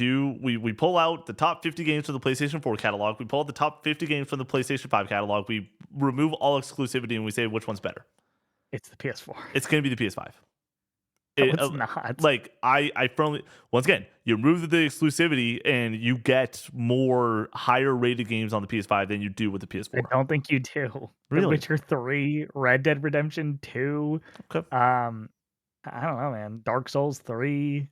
pull out the top 50 games from the PlayStation 4 catalog. We pull out the top 50 games from the PlayStation 5 catalog. We remove all exclusivity and we say which one's better. It's the PS4. It's going to be the PS5. No, It, it's not. like I firmly, once again, you remove the exclusivity and you get more higher rated games on the PS5 than you do with the I PS4. don't think you do. The Really? Witcher 3, Red Dead Redemption 2, Okay. um, I don't know, man. Dark Souls 3,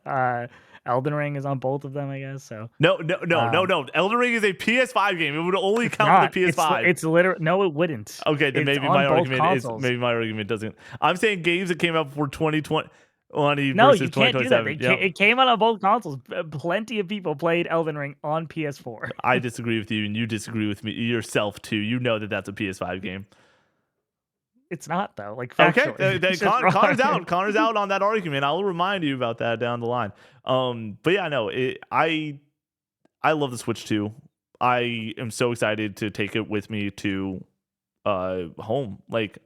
uh, Elden Ring is on both of them, I guess. So, No, no, no, no, um, no. Elden Ring is a PS5 game. It would only it's count for the not. PS5. It's literally no, it wouldn't. Okay, then It's on both consoles. maybe my argument doesn't. I'm saying games that came out before 2020 No, versus you can't do that. 2027. Yep. It came out on both consoles. Plenty of people played Elden Ring on PS4. I disagree with you, and you disagree with me yourself too. You know that that's a PS5 game. It's not though. Like Okay, factually, then it's just Connor's wrong. out. Connor's out on that argument. I'll remind you about that down the line. But yeah, no, I love the Switch too. I am so excited to take it with me to home. Like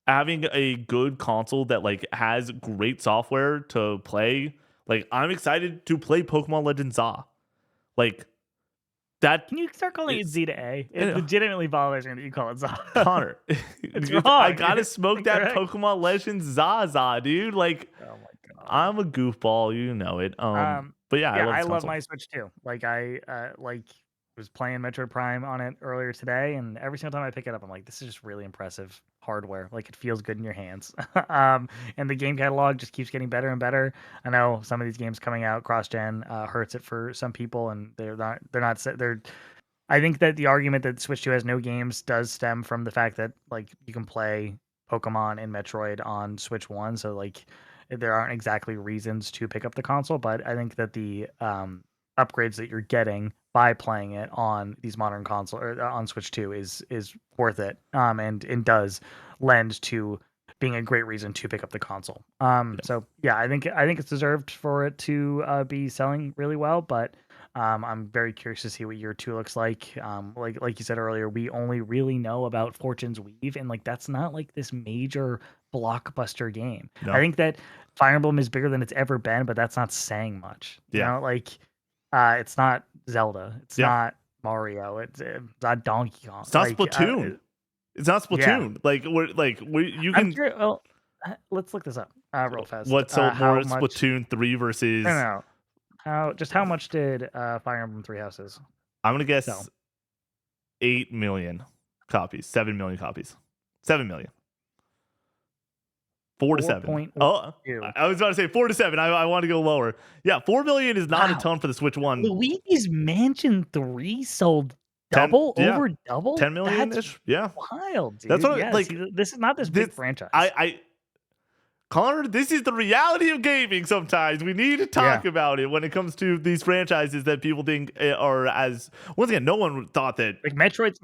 having a good console that like has great software to play. Like I'm excited to play Pokemon Legends ZA. Like that Can you start calling it is Z to A? It eh, legitimately bothers me that you call it Zaw. Connor. It's I wrong. gotta It's smoke that incorrect. Pokemon Legends ZA, dude. Like Oh my god. I'm a goofball, you know it. But yeah, I Yeah, love I this love console. my Switch too. Like I like was playing Metroid Prime on it earlier today, and every single time I pick it up, I'm like, this is just really impressive hardware. Like it feels good in your hands. And the game catalog just keeps getting better and better. I know some of these games coming out cross gen hurts it for some people, and they're. I think that the argument that Switch 2 has no games does stem from the fact that like you can play Pokemon and Metroid on Switch 1, so like there aren't exactly reasons to pick up the console, but I think that the upgrades that you're getting by playing it on these modern console or on Switch 2 is worth it. And does lend to being a great reason to pick up the console. So yeah, I think it's deserved for it to be selling really well, but I'm very curious to see what year 2 looks like. Like you said earlier, we only really know about Fortune's Weave, and like that's not like this major blockbuster game. I No. think that Fire Emblem is bigger than it's ever been, but that's not saying much. You Yeah. know, like it's not Zelda, it's Yeah. not Mario, it's not Donkey Kong. It's not Splatoon. It's not Yeah, Splatoon. You I'm can curious. Well, let's look this up real fast. what sold more How much? Splatoon 3 No, no, versus no. How much did Fire Emblem Three Houses I'm gonna sell? guess 8 million copies, 7 million copies. 7 million. 4 to 7. Oh, 4.2. I was about to say 4 to 7. I want to go lower. Yeah, 4 million is not a Wow. ton for the Switch 1. Luigi's Mansion 3 sold 10, yeah, over double? 10 million That's ish. Yeah. wild, That's dude. what Yeah, like see, this is not this this big franchise. I Connor, this is the reality of gaming sometimes. We need to Yeah. talk about it when it comes to these franchises that people think are as once again, no one thought that Like Metroid's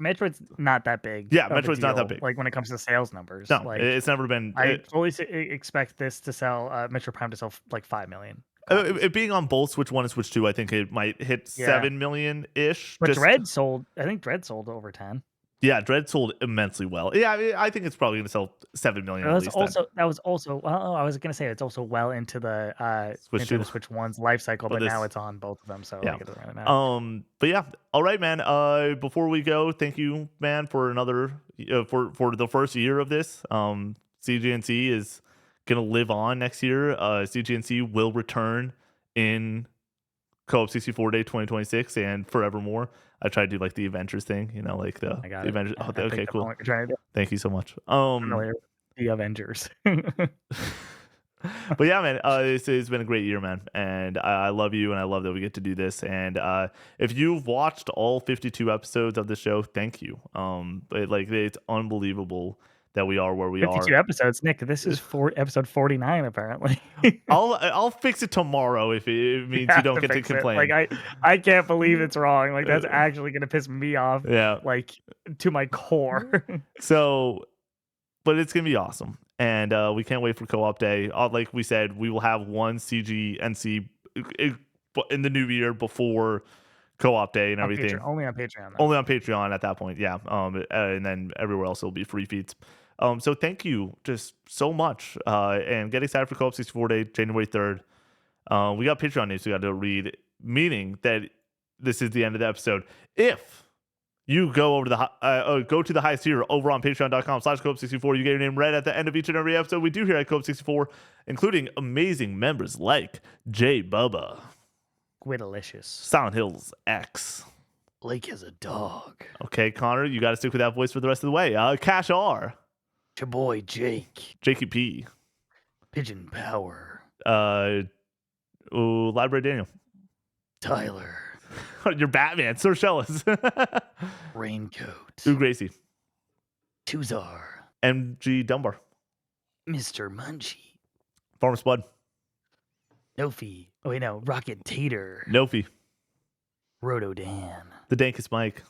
not that big yeah, of a Metroid's not that deal, big. like, when it comes to sales numbers. No, Like, it's never been I fully expect this to sell, Metroid Prime to sell, like, 5,000,000 it, copies. it being on both Switch 1 and Switch 2, I think it might hit Yeah. 7 million ish. But Just I think Dread sold over 10. yeah, Dread sold immensely well. Yeah, I think it's probably gonna sell 7 million That at was least then. also well, I was gonna say it's also well into Switch 2. the Switch One's life cycle, But but now this it's on both of them, so yeah. like it doesn't really matter. But yeah. All right, man. Before we go, thank you, man, for another for the first year of this. CGNC is gonna live on next year. CGNC will return in Co-op 64 Day 2026 and forevermore. I try to do like the Avengers thing, you know, like I got the it. Avengers. Oh, I okay, picked up on cool. what you're trying to do. Thank you so much. Familiar with the Avengers. But yeah, man, this has been a great year, man, and I love you, and I love that we get to do this. And if you've watched all 52 episodes of the show, thank you. It's unbelievable that we are where we 52 are. episodes, Nick. This is episode 49, apparently. I'll fix it tomorrow if it You means you have don't to get to fix it. Like complain. I can't believe it's wrong. Like that's Uh, actually gonna piss me off, yeah. like to my core. So, but it's gonna be awesome, and we can't wait for Co-op Day. Like we said, we will have one CGNC in the new year before Co-op Day and On everything. Patreon, only on Patreon though. Only on Patreon at that point, yeah. And then everywhere else will be free feeds. So thank you just so much. And get excited for Co-op 64 Day, January 3rd. We got Patreon news we got to read, meaning that this is the end of the episode. If you go over to the highest tier over on patreon.com/coop64. You get your name read at the end of each and every episode we do here at Coop64, including amazing members like Jay Bubba, Squidalicious, Silent Hills X. Blake has a dog. Okay, Connor, you got to stick with that voice for the rest of the way. Cash R. Your boy Jake. Jakey P. Pigeon Power. Library Daniel. Tyler. You're Batman. Sir Shellis. Raincoat. Ooh, Gracie. Tuzar. MG Dunbar. Mr. Munchie. Farmer Spud. Nofi. Oh, wait, no. Rocket Tater. Nofi. Roto Dan. The Dankest Mike.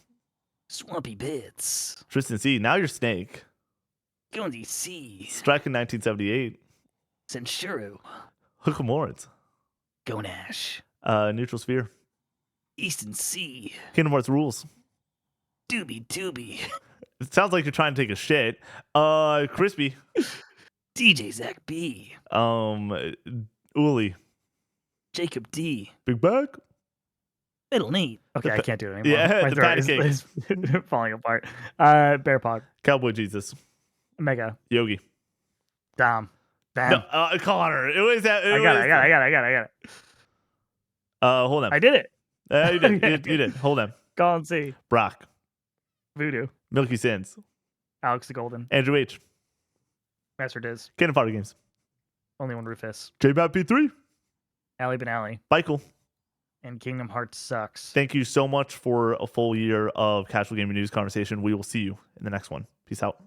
Swampy Bits. Tristan C. Now you're Snake. Gonzi C. Striking 1978. Senshuro. Hook Moritz. Gonash. Neutral Sphere. Easton C. Kingdom Hearts Rules. Doobie. It sounds like you're trying to take a shit. Crispy. DJ Zach B. Uli. Jacob D. Big Bag. Middle Nate. Okay, I can't do it anymore. Yeah, My the throat is falling apart. Bear Pog. Cowboy Jesus. Mega. Yogi. Dom. Bam. No, Connor. It was that. I got it. Hold on. I did it. You did. You did. Hold on. Go and see. Brock. Voodoo. Milky Sins. Alex the Golden. Andrew H. Master Diz. Cannon Fodder Games. Only One Rufus. J.P.53. Ali Benali. Michael. And Kingdom Hearts Sucks. Thank you so much for a full year of casual gaming news conversation. We will see you in the next one. Peace out.